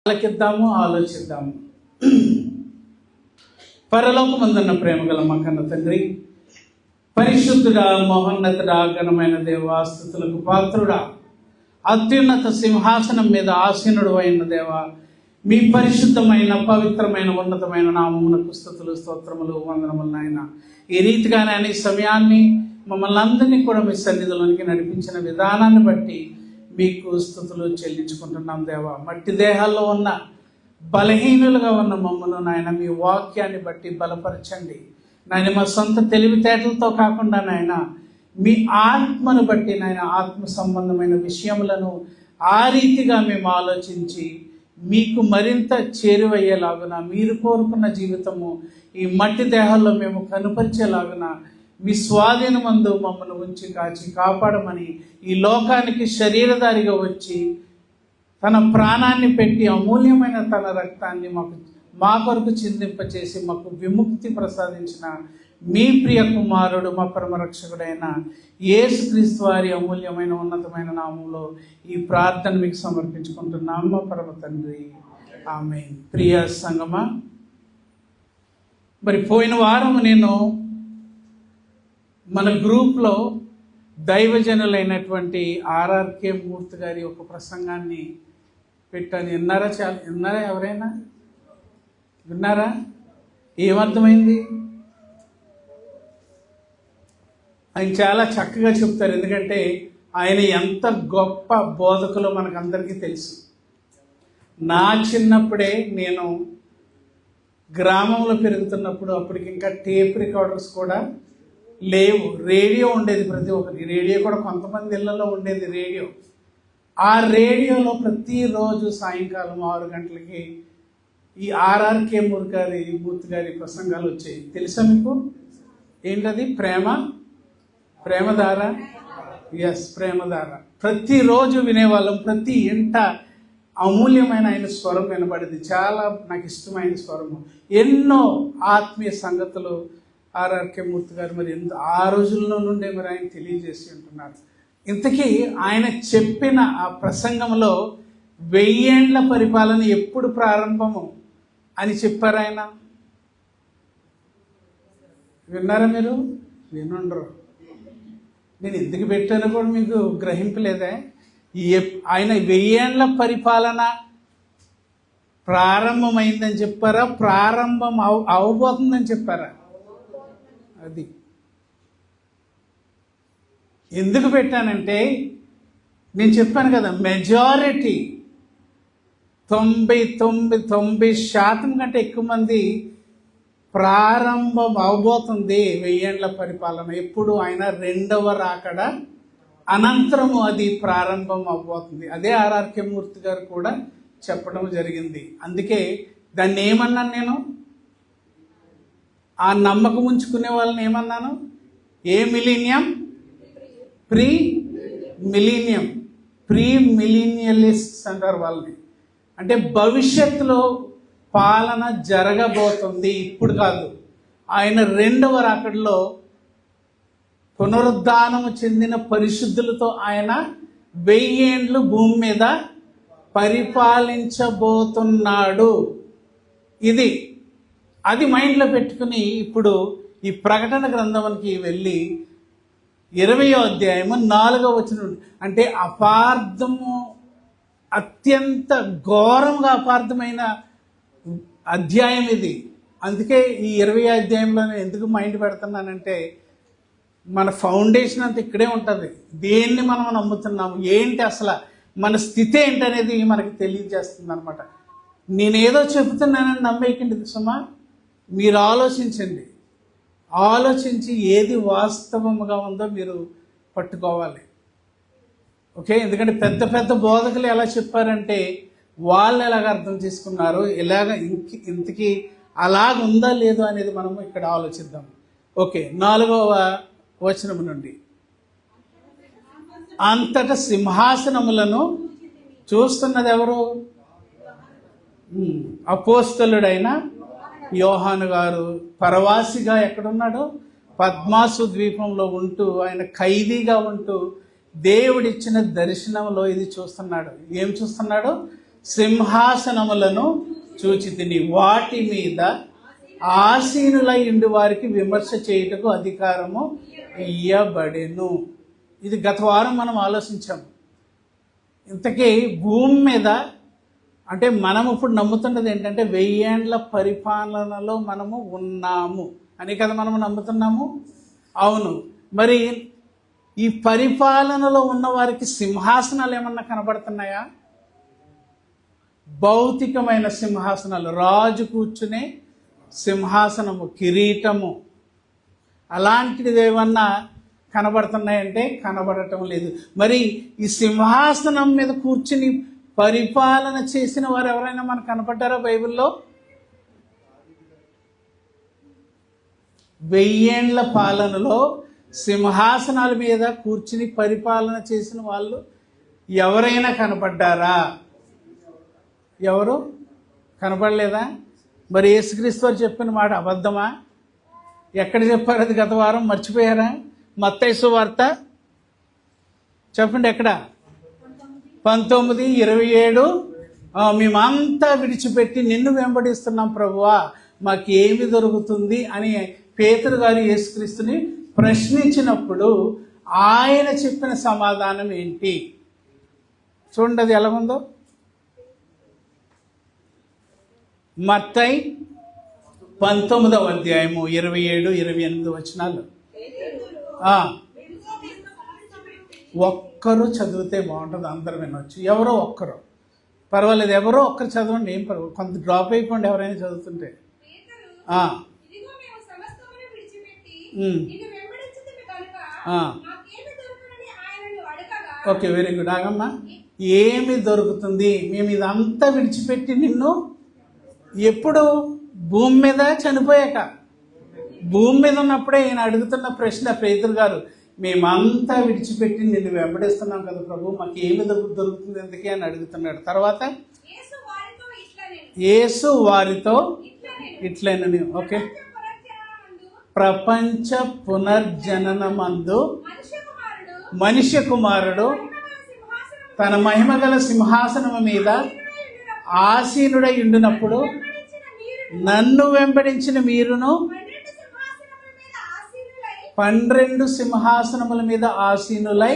ఆలకిద్దాము, ఆలోచిద్దాము. పరలోకమందున్న ప్రేమగల మా కన్న తండ్రి, పరిశుద్ధుడా, మహోన్నతుడా, ఘనమైన దేవా, స్తుతులకు పాత్రుడా, అత్యున్నత సింహాసనం మీద ఆసీనుడు అయిన దేవా, మీ పరిశుద్ధమైన పవిత్రమైన ఉన్నతమైన నామమునకు స్తుతులు, స్తోత్రములు, వందనములు నాయన. ఈ రీతిగానే అనే సమయాన్ని మమ్మల్ని అందరినీ కూడా మీ సన్నిధిలోనికి నడిపించిన విధానాన్ని బట్టి మీకు స్తుతులు చెల్లించుకుంటున్నాం దేవా. మట్టి దేహాల్లో ఉన్న బలహీనులుగా ఉన్న మమ్మల్ని నాయన మీ వాక్యాన్ని బట్టి బలపరచండి నాయన. మా సొంత తెలివితేటలతో కాకుండా నాయన మీ ఆత్మను బట్టి నాయన, ఆత్మ సంబంధమైన విషయములను ఆ రీతిగా మేము ఆలోచించి మీకు మరింత చేరువయ్యేలాగున, మీరు కోరుకున్న జీవితము ఈ మట్టి దేహాల్లో మేము కనుపరిచేలాగున మీ స్వాధీనమందు మమ్మల్ని ఉంచి కాచి కాపాడమని, ఈ లోకానికి శరీరధారిగా వచ్చి తన ప్రాణాన్ని పెట్టి అమూల్యమైన తన రక్తాన్ని మా కొరకు చిందింపచేసి మాకు విముక్తి ప్రసాదించిన మీ ప్రియ కుమారుడు, మా పరమరక్షకుడైన యేసుక్రీస్తు వారి అమూల్యమైన ఉన్నతమైన నామంలో ఈ ప్రార్థన మీకు సమర్పించుకుంటున్నాము మా పరమ తండ్రి, ఆమేన్. ప్రియ సంగమా, మరి పోయిన వారం నేను మన గ్రూప్లో దైవజనులైనటువంటి ఆర్ఆర్కే మూర్తి గారి ఒక ప్రసంగాన్ని పెట్టాను. విన్నారా ఎవరైనా? విన్నారా? ఏమర్థమైంది? ఆయన చాలా చక్కగా చెప్తారు, ఎందుకంటే ఆయన ఎంత గొప్ప బోధకులో మనకందరికీ తెలుసు. నా చిన్నప్పుడే నేను గ్రామంలో పెరుగుతున్నప్పుడు, అప్పటికి ఇంకా టేప్ రికార్డర్స్ కూడా లేవు, రేడియో ఉండేది. ప్రతి ఒక్కరికి రేడియో కూడా కొంతమంది ఇళ్లలో ఉండేది రేడియో. ఆ రేడియోలో ప్రతిరోజు సాయంకాలం 6 గంటలకి ఈ ఆర్ఆర్కే మూర్తి గారి ప్రసంగాలు వచ్చాయి. తెలుసా మీకు? ఏంటది? ప్రేమధార. ఎస్, ప్రేమధార. ప్రతిరోజు వినేవాళ్ళం. ప్రతి ఇంట అమూల్యమైన ఆయన స్వరం వినబడింది. చాలా నాకు ఇష్టమైన స్వరము. ఎన్నో ఆత్మీయ సంగతులు ఆర్ఆర్కే మూర్తి గారు మరి ఆ రోజుల్లో నుండే మరి ఆయన తెలియజేసి ఉంటున్నారు. ఇంతకీ ఆయన చెప్పిన ఆ ప్రసంగంలో 1000 ఏండ్ల పరిపాలన ఎప్పుడు ప్రారంభము అని చెప్పారు ఆయన. విన్నారా మీరు? వినుండరు. నేను ఎందుకు పెట్టానో కూడా మీకు గ్రహింపలేదే. ఆయన 1000 ఏండ్ల పరిపాలన ప్రారంభమైందని చెప్పారా, ప్రారంభం అవబోతుందని చెప్పారా? అది ఎందుకు పెట్టానంటే, నేను చెప్పాను కదా, మెజారిటీ 90% కంటే ఎక్కువ మంది ప్రారంభం అవబోతుంది 1000 ఏండ్ల పరిపాలన. ఎప్పుడు? ఆయన 2వ రాకడ అనంతరము అది ప్రారంభం అవబోతుంది. అదే ఆర్ఆర్కే మూర్తి గారు కూడా చెప్పడం జరిగింది. అందుకే దాన్ని ఏమన్నాను నేను? ఆ నమ్మకం ఉంచుకునే వాళ్ళని ఏమన్నాను? ఏ మిలీనియం? ప్రీ మిలీనియలిస్ట్స్ అంటారు వాళ్ళని. అంటే భవిష్యత్తులో పాలన జరగబోతుంది, ఇప్పుడు కాదు. ఆయన 2వ రాకడలో పునరుద్ధానము చెందిన పరిశుద్ధులతో ఆయన 1000 ఏండ్లు భూమి మీద పరిపాలించబోతున్నాడు. అది మైండ్లో పెట్టుకుని ఇప్పుడు ఈ ప్రకటన గ్రంథానికి వెళ్ళి 20వ అధ్యాయము 4వ వచనం, అంటే అపార్థము, అత్యంత ఘోరంగా అపార్థమైన అధ్యాయం ఇది. అందుకే ఈ 20వ అధ్యాయంలో నేను ఎందుకు మైండ్ పెడుతున్నానంటే, మన ఫౌండేషన్ అంతా ఇక్కడే ఉంటుంది. దేన్ని మనం నమ్ముతున్నాము, ఏంటి అసలు మన స్థితి ఏంటనేది మనకి తెలియజేస్తుంది అనమాట. నేనేదో చెబుతున్నానని నమ్మేకండి సుమా. మీరు ఆలోచించండి, ఆలోచించి ఏది వాస్తవముగా ఉందో మీరు పట్టుకోవాలి. ఓకే? ఎందుకంటే పెద్ద పెద్ద బోధకులు ఎలా చెప్పారంటే, వాళ్ళు ఎలాగ అర్థం చేసుకున్నారు, ఇంతకీ అలాగుందా లేదో అనేది మనము ఇక్కడ ఆలోచిద్దాం. ఓకే, 4వ వచనం నుండి, అంతటా సింహాసనములను చూస్తున్నది ఎవరు? అపోస్తలుడైన యోహాను గారు పరవాసిగా ఎక్కడున్నాడు? పద్మాసు ద్వీపంలో ఉంటూ, ఆయన ఖైదీగా ఉంటూ దేవుడిచ్చిన దర్శనంలో ఇది చూస్తున్నాడు. ఏం చూస్తున్నాడు? సింహాసనములను చూచితిని, వాటి మీద ఆసీనులై ఉండి వారికి విమర్శ చేయుటకు అధికారము ఇయ్యబడెను. ఇది గత వారం మనం ఆలోచించాము. ఇంతకీ భూమి మీద అంటే మనం ఇప్పుడు నమ్ముతున్నది ఏంటంటే 1000 ఏండ్ల పరిపాలనలో మనము ఉన్నాము అని కదా మనం నమ్ముతున్నాము. అవును, మరి ఈ పరిపాలనలో ఉన్న వారికి సింహాసనాలు ఏమన్నా కనబడుతున్నాయా? భౌతికమైన సింహాసనాలు, రాజు కూర్చునే సింహాసనము, కిరీటము, అలాంటిది ఏమన్నా కనబడుతున్నాయంటే కనబడటం లేదు. మరి ఈ సింహాసనం మీద కూర్చుని పరిపాలన చేసిన వారు ఎవరైనా మనకు కనపడ్డారా బైబిల్లో? 1000 ఏండ్ల పాలనలో సింహాసనాల మీద కూర్చుని పరిపాలన చేసిన వాళ్ళు ఎవరైనా కనపడ్డారా? ఎవరు కనపడలేదా? మరి యేసుక్రీస్తు వారు చెప్పిన మాట అబద్ధమా? ఎక్కడ చెప్పారు అది గత వారం? మర్చిపోయారా? మత్తయి సువార్త చెప్పండి, ఎక్కడ? 19:27. మేమంతా విడిచిపెట్టి నిన్ను వెంబడిస్తున్నాం ప్రభువా, మాకేమి దొరుకుతుంది అని పేతురు గారు యేసుక్రీస్తుని ప్రశ్నించినప్పుడు ఆయన చెప్పిన సమాధానం ఏంటి? చూడండి అది ఎలా ఉందో. మత్తయి 19వ అధ్యాయము 27-28 వచనాలు. ఒక్కరు చదివితే బాగుంటుంది, అందరు వినొచ్చు. ఎవరో ఒక్కరు పర్వాలేదు, ఎవరో ఒక్కరు చదవండి, ఏం పర్వాలేదు. కొంత డ్రాప్ అయిపోండి ఎవరైనా చదువుతుంటే. Okay, very good. ఆగమ్మా, ఏమి దొరుకుతుంది? మేము ఇదంతా విడిచిపెట్టి నిన్ను ఎప్పుడు? భూమి మీద చనిపోయాక. భూమి మీద ఉన్నప్పుడే ఈయన అడుగుతున్న ప్రశ్న పేతురు గారు, మేమంతా విడిచిపెట్టి నిన్ను వెంబడిస్తున్నాం కదా ప్రభు, మాకు ఏమి దొరుకుతుంది ఎందుకే అని అడుగుతున్నాడు. తర్వాత యేసు వారితో ఇట్లనని. ఓకే, ప్రపంచ పునర్జననమందు మనుష్య కుమారుడు తన మహిమగల సింహాసనము మీద ఆసీనుడై ఉండినప్పుడు నన్ను వెంబడించిన మీరును 12 సింహాసనముల మీద ఆసీనులై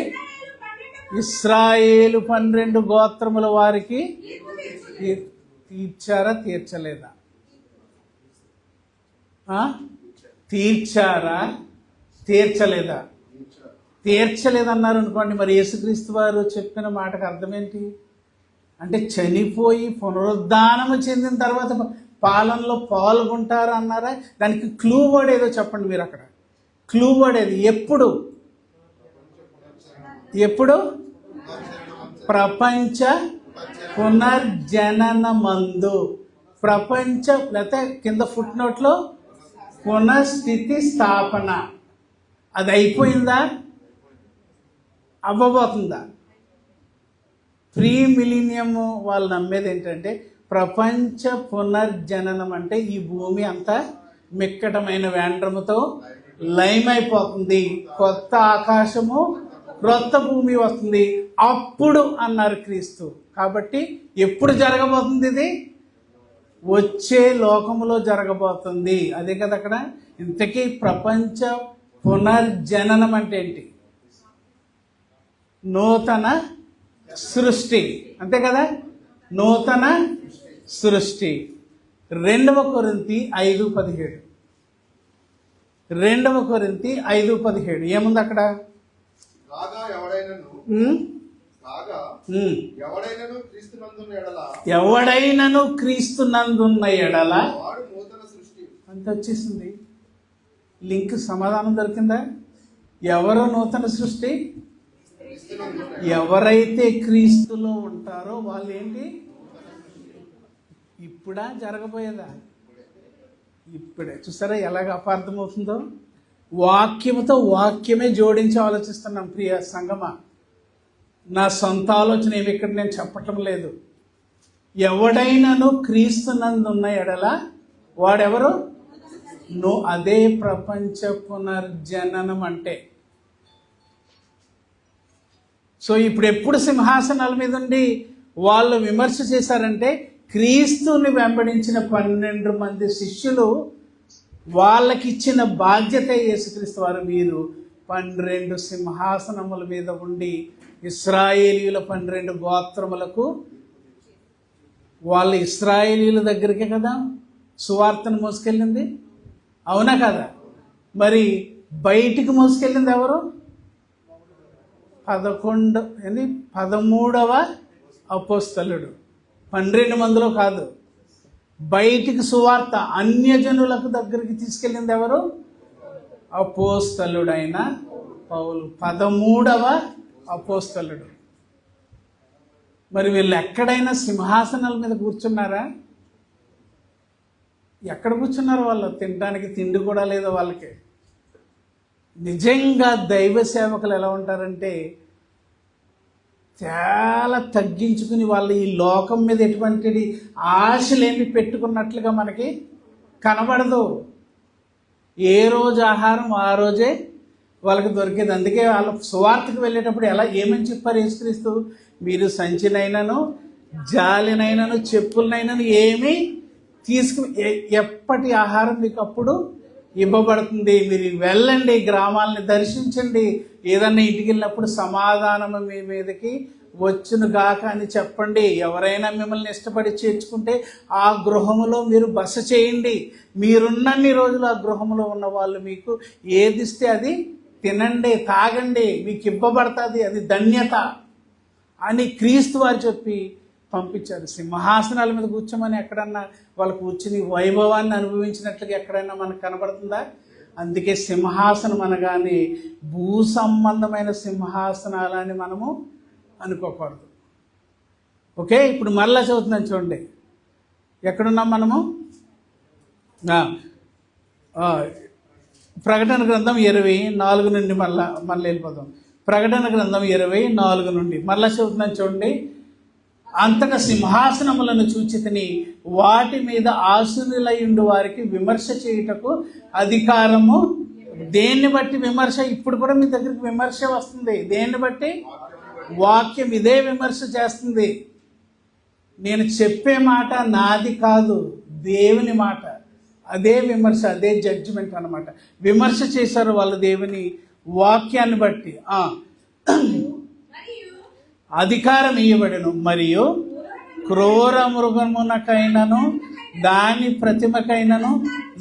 ఇశ్రాయేలు 12 గోత్రముల వారికి తీర్చారా తీర్చలేదా? తీర్చారా తీర్చలేదా? తీర్చలేదన్నారు అనుకోండి. మరి యేసుక్రీస్తు వారు చెప్పిన మాటకు అర్థం ఏంటి? అంటే చనిపోయి పునరుద్ధానము చెందిన తర్వాత పాలనలో పాల్గొంటారు అన్నారా? దానికి క్లూ వర్డ్ ఏదో చెప్పండి మీరు. అక్కడ క్లూ వర్డ్ ఏది? ఎప్పుడు? ఎప్పుడు? ప్రపంచ పునర్జననమందు. ప్రపంచ లేకపోతే కింద ఫుట్ నోట్లో పునఃస్థితి స్థాపన. అది అయిపోయిందా? అవ్వబోతుందా? ప్రీ మిలీనియం వాళ్ళు నమ్మేది ఏంటంటే ప్రపంచ పునర్జననం అంటే ఈ భూమి అంతా మిక్కటమైన వేండ్రముతో లయమైపోతుంది, కొత్త ఆకాశము క్రొత్త భూమి వస్తుంది అప్పుడు అన్నారు క్రీస్తు. కాబట్టి ఎప్పుడు జరగబోతుంది? ఇది వచ్చే లోకములో జరగబోతుంది. అదే కదా అక్కడ. ఇంతకీ ప్రపంచ పునర్జననం అంటే ఏంటి? నూతన సృష్టి, అంతే కదా. నూతన సృష్టి. 2 కొరింథీ 5:17. 2 కొరింథీ 5:17 ఏముంది అక్కడ? ఎవడైనను క్రీస్తునందున్న ఎడల అంత వచ్చేసింది. లింక్ సమాధానం దొరికిందా? ఎవరు నూతన సృష్టి? ఎవరైతే క్రీస్తులో ఉంటారో వాళ్ళు ఏంటి? ఇప్పుడా జరగబోయేదా? ఇప్పుడే. చూసారా ఎలాగ అపార్థమవుతుందో? వాక్యముతో వాక్యమే జోడించి ఆలోచిస్తున్నాం ప్రియ సంగమా. నా సొంత ఆలోచన ఏమి ఇక్కడ నేను చెప్పటం లేదు. ఎవడైనాను క్రీస్తునందున్న ఎడల వాడెవరు? అదే ప్రపంచ పునర్జననం అంటే. సో ఇప్పుడు ఎప్పుడు సింహాసనాల మీద ఉండి వాళ్ళు విమర్శ చేశారంటే క్రీస్తుని వెంబడించిన 12 మంది శిష్యులు వాళ్ళకిచ్చిన బాధ్యత యేసుక్రీస్తు వారు, మీరు 12 సింహాసనముల మీద ఉండి ఇశ్రాయేలీయుల 12 గోత్రములకు, వాళ్ళ ఇశ్రాయేలీయుల దగ్గరికే కదా సువార్తను మోసుకెళ్ళింది, అవునా కదా? మరి బయటికి మోసుకెళ్ళింది ఎవరు? 13వ అపోస్తలుడు. 12 మందిలో కాదు. బయటికి సువార్త అన్యజనులకు దగ్గరికి తీసుకెళ్ళింది ఎవరు? అపోస్తలుడైన పౌలు, 13వ అపోస్తలుడు. మరి వీళ్ళు ఎక్కడైనా సింహాసనాల మీద కూర్చున్నారా? ఎక్కడ కూర్చున్నారు? వాళ్ళు తినడానికి తిండి కూడా లేదు వాళ్ళకి. నిజంగా దైవ సేవకులు ఎలా ఉంటారంటే చాలా తగ్గించుకుని, వాళ్ళు ఈ లోకం మీద ఎటువంటి ఆశలేమి పెట్టుకున్నట్లుగా మనకి కనబడదు. ఏ రోజు ఆహారం ఆ రోజే వాళ్ళకి దొరికేది. అందుకే వాళ్ళు సువార్తకు వెళ్ళేటప్పుడు ఏమని చెప్పారు యేసుక్రీస్తు? మీరు సంచినైనను జాలినైనను చెప్పులనైనను ఏమీ ఎప్పటి ఆహారం మీకు అప్పుడు ఇవ్వబడుతుంది. మీరు వెళ్ళండి, గ్రామాలని దర్శించండి, ఏదన్నా ఇంటికి వెళ్ళినప్పుడు సమాధానము మీ మీదకి వచ్చును గాక అని చెప్పండి. ఎవరైనా మిమ్మల్ని ఇష్టపడి చేర్చుకుంటే ఆ గృహములో మీరు బస చేయండి. మీరున్నన్ని రోజులు ఆ గృహంలో ఉన్న వాళ్ళు మీకు ఏదిస్తే అది తినండి, తాగండి, మీకు ఇవ్వబడుతుంది, అది ధన్యత అని క్రీస్తు వారు చెప్పి పంపించారు. సింహాసనాల మీద కూర్చోమని ఎక్కడన్నా వాళ్ళు కూర్చుని వైభవాన్ని అనుభవించినట్లుగా ఎక్కడైనా మనకు కనబడుతుందా? అందుకే సింహాసనం అనగానే భూ సంబంధమైన సింహాసనాలని మనము అనుకోకూడదు. ఓకే, ఇప్పుడు మళ్ళా చదువుతున్నాను చూడండి. ఎక్కడున్నాం మనము? ప్రకటన గ్రంథం 24 నుండి మళ్ళీ వెళ్ళిపోతాం. ప్రకటన గ్రంథం 24 నుండి మళ్ళా చదువుతున్నాను చూడండి. అంతటా సింహాసనములను చూచితిని, వాటి మీద ఆసీనులైయుండు వారికి విమర్శ చేయుటకు అధికారము. దేన్ని బట్టి విమర్శ? ఇప్పుడు కూడా మీ దగ్గరికి విమర్శ వస్తుంది. దేన్ని బట్టి? వాక్యం ఇదే విమర్శ చేస్తుంది. నేను చెప్పే మాట నాది కాదు, దేవుని మాట. అదే విమర్శ, అదే జడ్జిమెంట్ అన్నమాట. విమర్శ చేశారు వాళ్ళు దేవుని వాక్యాన్ని బట్టి. అధికారం ఇవ్వబడెను, మరియు క్రూర మృగమునకైనను దాని ప్రతిమకైనను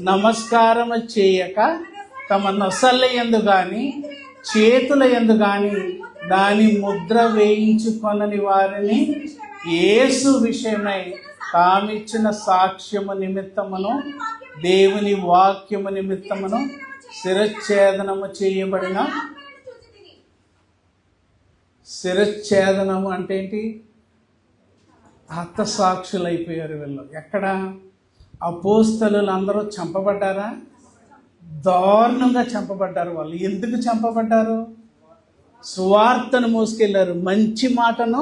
నమస్కారము చేయక తమ నొసళ్ళ యందు గాని చేతుల యందు గాని దాని ముద్ర వేయించుకొనని వారిని యేసు విషయమై తామిచ్చిన సాక్ష్యము నిమిత్తమును దేవుని వాక్యము నిమిత్తమును శిరచ్ఛేదనము చేయబడిన. శిరచ్ఛేదనము అంటే ఏంటి? హతసాక్షులు అయిపోయారు వీళ్ళు. ఎక్కడ? అపోస్తలులు అందరూ చంపబడ్డారా? దారుణంగా చంపబడ్డారు. వాళ్ళు ఎందుకు చంపబడ్డారు? సువార్తను మోసుకెళ్ళారు, మంచి మాటను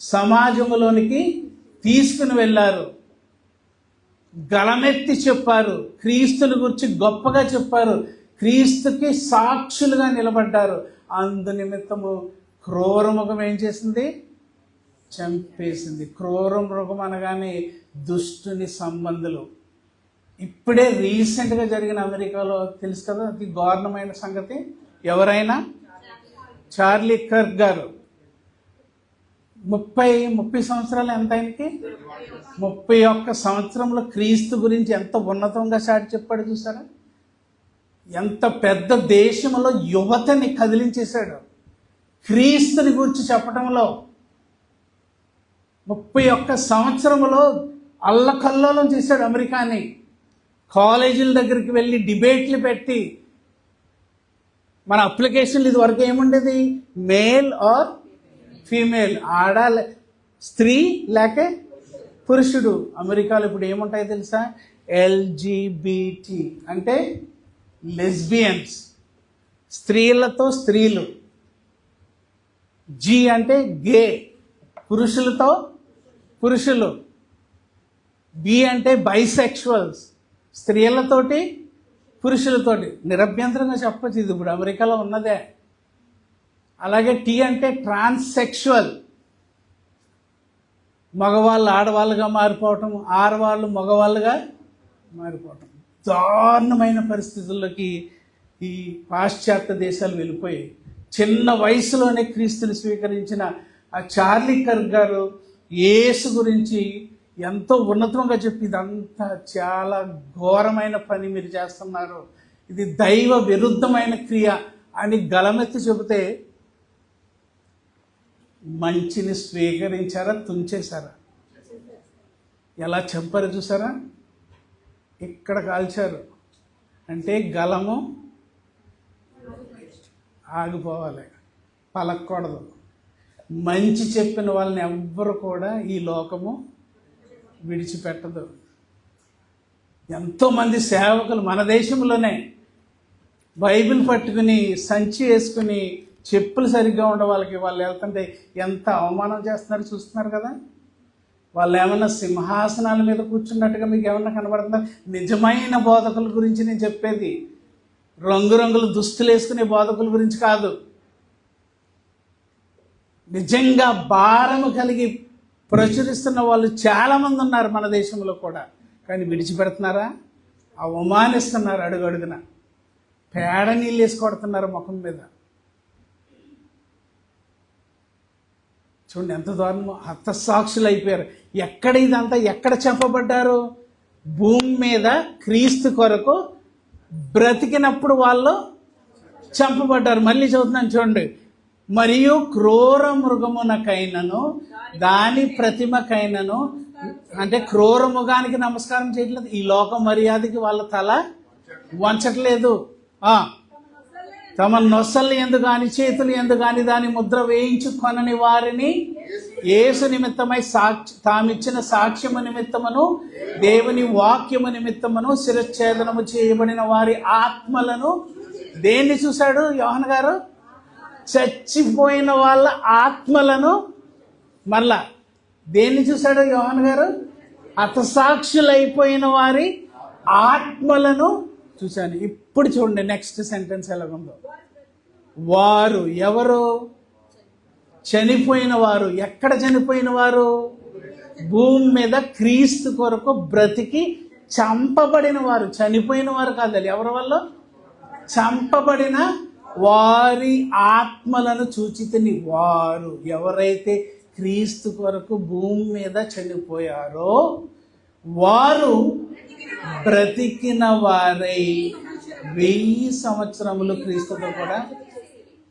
సమాజంలోనికి తీసుకుని వెళ్ళారు, గళమెత్తి చెప్పారు, క్రీస్తుని గురించి గొప్పగా చెప్పారు, క్రీస్తుకి సాక్షులుగా నిలబడ్డారు. అందు నిమిత్తము క్రూర మృగం ఏం చేసింది? చంపేసింది. క్రూర మృగం అనగానే దుష్టుని సంబంధులు. ఇప్పుడే రీసెంట్గా జరిగిన అమెరికాలో తెలుసు కదా, అది దారుణమైన సంగతి. ఎవరైనా చార్లీ కర్క్ గారు 30 సంవత్సరాలు, ఎంత ఆయనకి? 31 సంవత్సరంలో క్రీస్తు గురించి ఎంత ఉన్నతంగా చాటి చెప్పాడు చూసారా? ఎంత పెద్ద దేశంలో యువతని కదిలించేశాడు క్రీస్తుని గురించి చెప్పడంలో. 31 సంవత్సరంలో అల్లకల్లోలం చేశాడు అమెరికాని. కాలేజీల దగ్గరికి వెళ్ళి డిబేట్లు పెట్టి, మన అప్లికేషన్లు ఇది వరకు ఏముండేది? మేల్ ఆర్ ఫీమేల్, స్త్రీ లేక పురుషుడు. అమెరికాలో ఇప్పుడు ఏముంటాయో తెలుసా? LGBT అంటే లెస్బియన్స్, స్త్రీలతో స్త్రీలు. G అంటే గే, పురుషులతో పురుషులు. B అంటే బైసెక్షువల్స్, స్త్రీలతోటి పురుషులతోటి. నిరభ్యంతరంగా చెప్పచ్చు, ఇది ఇప్పుడు అమెరికాలో ఉన్నదే. అలాగే T అంటే ట్రాన్స్సెక్షువల్, మగవాళ్ళు ఆడవాళ్ళుగా మారిపోవటం, ఆడవాళ్ళు మగవాళ్ళుగా మారిపోవటం, దారుణమైన పరిస్థితుల్లోకి ఈ పాశ్చాత్య దేశాలు వెళ్ళిపోయాయి. చిన్న వయసులోనే క్రీస్తుని స్వీకరించిన ఆ చార్లీ కర్క్ గారు యేసు గురించి ఎంతో ఉన్నతంగా చెప్పి, ఇదంతా చాలా ఘోరమైన పని మీరు చేస్తున్నారు, ఇది దైవ విరుద్ధమైన క్రియ అని గలమెత్తి చెబితే మంచిని స్వీకరించారా, తుంచేశారా? ఎలా చంపారు చూసారా? ఇక్కడ కాల్చారు. అంటే గలము ఆగిపోవాలి, పలకూడదు. మంచి చెప్పిన వాళ్ళని ఎవ్వరు కూడా ఈ లోకము విడిచిపెట్టదు. ఎంతోమంది సేవకులు మన దేశంలోనే బైబిల్ పట్టుకుని సంచి వేసుకుని చెప్పులు సరిగ్గా ఉండే వాళ్ళకి వాళ్ళు వెళ్తుంటే ఎంత అవమానం చేస్తున్నారు చూస్తున్నారు కదా. వాళ్ళు ఏమన్నా సింహాసనాల మీద కూర్చున్నట్టుగా మీకు ఏమన్నా కనబడుతుందా? నిజమైన బోధకుల గురించి నేను చెప్పేది, రంగురంగుల దుస్తులు వేసుకునే బోధకుల గురించి కాదు. నిజంగా భారము కలిగి ప్రచురిస్తున్న వాళ్ళు చాలామంది ఉన్నారు మన దేశంలో కూడా. కానీ విడిచిపెడుతున్నారా? అవమానిస్తున్నారు, అడుగడుగున పేడ నీళ్ళు వేసి కొడుతున్నారు ముఖం మీద. చూడండి ఎంత దారుణమో. హతసాక్షులు అయిపోయారు. ఎక్కడ ఇదంతా ఎక్కడ చంపబడ్డారు? భూమి మీద క్రీస్తు కొరకు బ్రతికినప్పుడు వాళ్ళు చంపబడ్డారు. మళ్ళీ చదువుతున్నాను చూడండి. మరియు క్రూర మృగమునకైనను దాని ప్రతిమకైనను, అంటే క్రూర మృగానికి నమస్కారం చేయట్లేదు, ఈ లోక మర్యాదకి వాళ్ళ తల వంచట్లేదు. తమ నొసలు ఎందు గాని చేతులు ఎందు గాని దాని ముద్ర వేయించుకొనని వారిని యేసు నిమిత్తమై తామిచ్చిన సాక్ష్యము నిమిత్తమును దేవుని వాక్యము నిమిత్తమును శిరచ్ఛేదనము చేయబడిన వారి ఆత్మలను దేన్ని చూశాడు యోహన్ గారు? చచ్చిపోయిన వాళ్ళ ఆత్మలను. మళ్ళా దేన్ని చూశాడు యోహన్ గారు? హతసాక్షులైపోయిన వారి ఆత్మలను చూశాను. ఇప్పుడు చూడండి నెక్స్ట్ సెంటెన్స్ ఎలాగుందో. వారు ఎవరు? చనిపోయిన వారు. ఎక్కడ చనిపోయిన వారు? భూమి మీద క్రీస్తు కొరకు బ్రతికి చంపబడిన వారు. చనిపోయిన వారు కాదు, ఎవరి వల్ల? చంపబడిన వారి ఆత్మలను చూచితిని. వారు ఎవరైతే క్రీస్తు కొరకు భూమి మీద చనిపోయారో వారు బ్రతికిన వారై 1000 సంవత్సరములు క్రీస్తుతో కూడా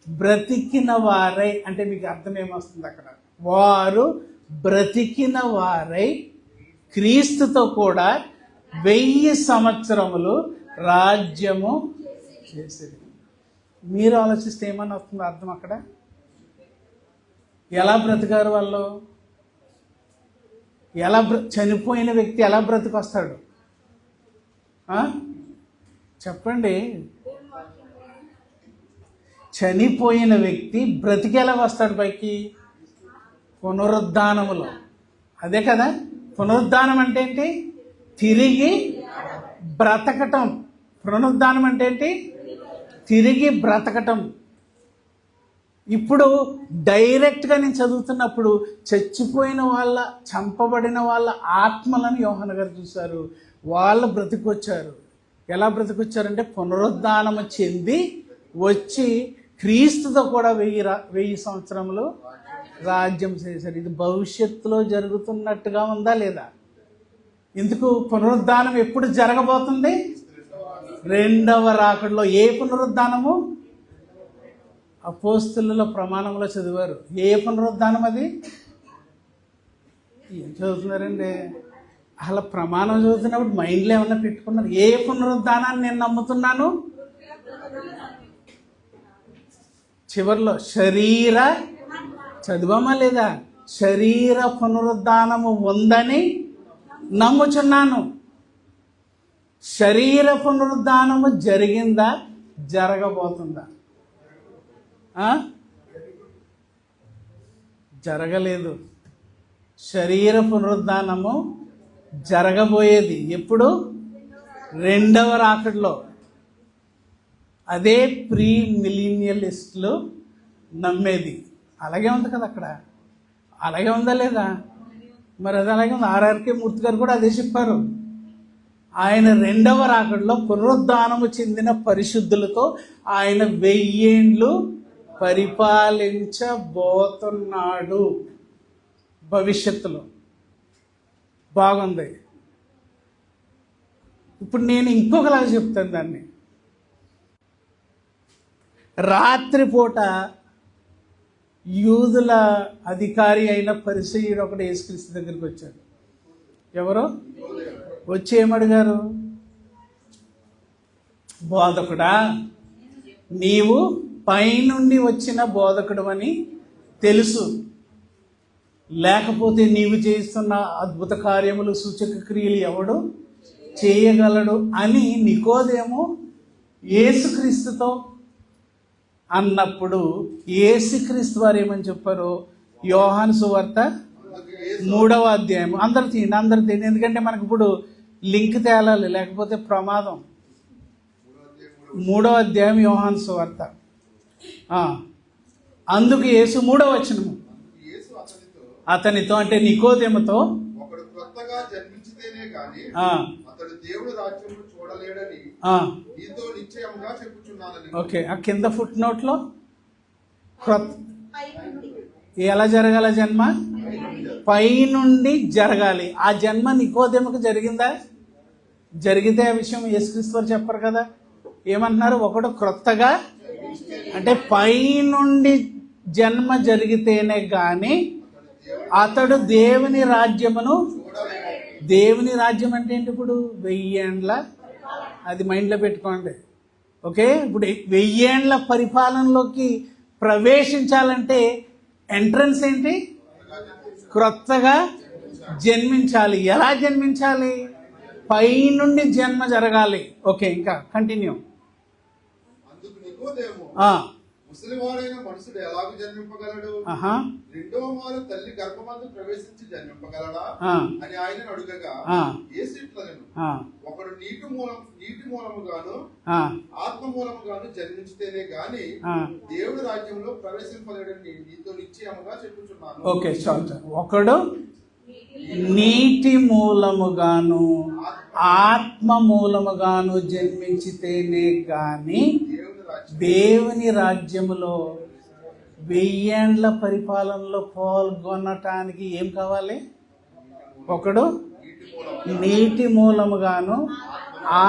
బ్రతికిన వారై. అంటే మీకు అర్థం ఏమొస్తుంది అక్కడ? వారు బ్రతికిన వారై క్రీస్తుతో కూడా 1000 సంవత్సరములు రాజ్యము చేసేది. మీరు ఆలోచిస్తే ఏమని వస్తుందో అర్థం అక్కడ? ఎలా బ్రతికారు వాళ్ళు? ఎలా చనిపోయిన వ్యక్తి ఎలా బ్రతికొస్తాడు చెప్పండి? చనిపోయిన వ్యక్తి బ్రతికేలా వస్తాడు పైకి? పునరుద్ధానములో. అదే కదా పునరుద్ధానం అంటే ఏంటి? తిరిగి బ్రతకటం. పునరుద్ధానం అంటే ఏంటి? తిరిగి బ్రతకటం. ఇప్పుడు డైరెక్ట్గా నేను చదువుతున్నప్పుడు చచ్చిపోయిన వాళ్ళ, చంపబడిన వాళ్ళ ఆత్మలను యోహాను గారు చూశారు. వాళ్ళు బ్రతికొచ్చారు. ఎలా బ్రతికొచ్చారంటే పునరుద్ధానము చెంది వచ్చి క్రీస్తుతో కూడా 1000 సంవత్సరములు రాజ్యం చేశారు. ఇది భవిష్యత్తులో జరుగుతున్నట్టుగా ఉందా లేదా? ఎందుకు? పునరుద్ధానం ఎప్పుడు జరగబోతుంది? రెండవ రాకడలో. ఏ పునరుద్ధానము? అపోస్తుల ప్రమాణంలో చదివారు. ఏ పునరుద్ధానం అది? ఏం చదువుతున్నారండి? అలా ప్రమాణం చదువుతున్నప్పుడు మైండ్లో ఏమన్నా పెట్టుకున్నారు? ఏ పునరుద్ధానాన్ని నేను నమ్ముతున్నాను? చివరిలో శరీర, చదివామా లేదా? శరీర పునరుద్ధానము ఉందని నమ్ముచున్నాను. శరీర పునరుద్ధానము జరిగిందా? జరగబోతుందా? జరగలేదు. శరీర పునరుద్ధానము జరగబోయేది ఎప్పుడు? రెండవ రాకడలో. అదే ప్రీ మిలీనియలిస్టులు నమ్మేది. అలాగే ఉంది కదా అక్కడ. అలాగే ఉందా లేదా? మరి అది అలాగే ఉంది. ఆర్ఆర్కే మూర్తి గారు కూడా అదే చెప్పారు. ఆయన రెండవ రాకడలో పునరుద్ధానము చెందిన పరిశుద్ధులతో ఆయన 1000 ఏండ్లు పరిపాలించబోతున్నాడు భవిష్యత్తులో. బాగుంది. ఇప్పుడు నేను ఇంకొకలాగా చెప్తాను దాన్ని. రాత్రిపూట యూదుల అధికారి అయిన పరిసయ్యుడు ఒకడు యేసుక్రీస్తు దగ్గరికి వచ్చాడు. ఎవరో వచ్చి ఏమడిగారు? బోధకుడా, నీవు పైనుండి వచ్చిన బోధకుడు అని తెలుసు, లేకపోతే నీవు చేస్తున్న అద్భుత కార్యములు సూచక క్రియలు ఎవడు చేయగలడు అని నికోదేము యేసుక్రీస్తుతో అన్నప్పుడు యేసుక్రీస్తు వారు ఏమని చెప్పారు? యోహాను సువార్త 3వ అధ్యాయం. అందరు తీయండి. ఎందుకంటే మనకి ఇప్పుడు లింక్ తేలాలి, లేకపోతే ప్రమాదం. 3వ అధ్యాయం యోహాను సువార్త. అందుకు యేసు 3వ వచనము అతనితో, అంటే నికోదేముతో, ఓకే, ఆ కింద ఫుట్ నోట్లో ఎలా జరగాల జన్మ? పైనుండి జరగాలి. ఆ జన్మ నికోదేముకు జరిగిందా? జరిగితే ఆ విషయం యేసుక్రీస్తు వారు చెప్పరు కదా. ఏమంటున్నారు? ఒకడు క్రొత్తగా, అంటే పైనుండి జన్మ జరిగితేనే కానీ అతడు దేవుని రాజ్యమును, దేవుని రాజ్యం అంటే ఏంటి? ఇప్పుడు 1000 ఏండ్ల, అది మైండ్లో పెట్టుకోండి. ఓకే, ఇప్పుడు 1000 ఏండ్ల పరిపాలనలోకి ప్రవేశించాలంటే ఎంట్రన్స్ ఏంటి? క్రొత్తగా జన్మించాలి. ఎలా జన్మించాలి? పైనుండి జన్మ జరగాలి. ఓకే, ఇంకా కంటిన్యూ. ముసలివాడైన మనుషుడు ఎలాగూ జన్మింపగలడు? రెండవ మారు తల్లి గర్భమందు ప్రవేశించి జన్మింపగలడా అని ఆయన అడుగగా యేసు ఇట్లనెను, ఒకడు నీటి మూలముగాను ఆత్మ మూలముగాను జన్మించితేనే గాని దేవుడి రాజ్యంలో ప్రవేశింపలేడని నీతో నిశ్చయముగా చెప్పుచున్నాను. ఓకే, చాలు. ఒకడు నీటి మూలముగాను ఆత్మ మూలముగాను జన్మించితేనే గాని దేవుని రాజ్యములో 1000 ఏండ్ల పరిపాలనలో పాల్గొనటానికి ఏం కావాలి? ఒకడు నీటి మూలముగాను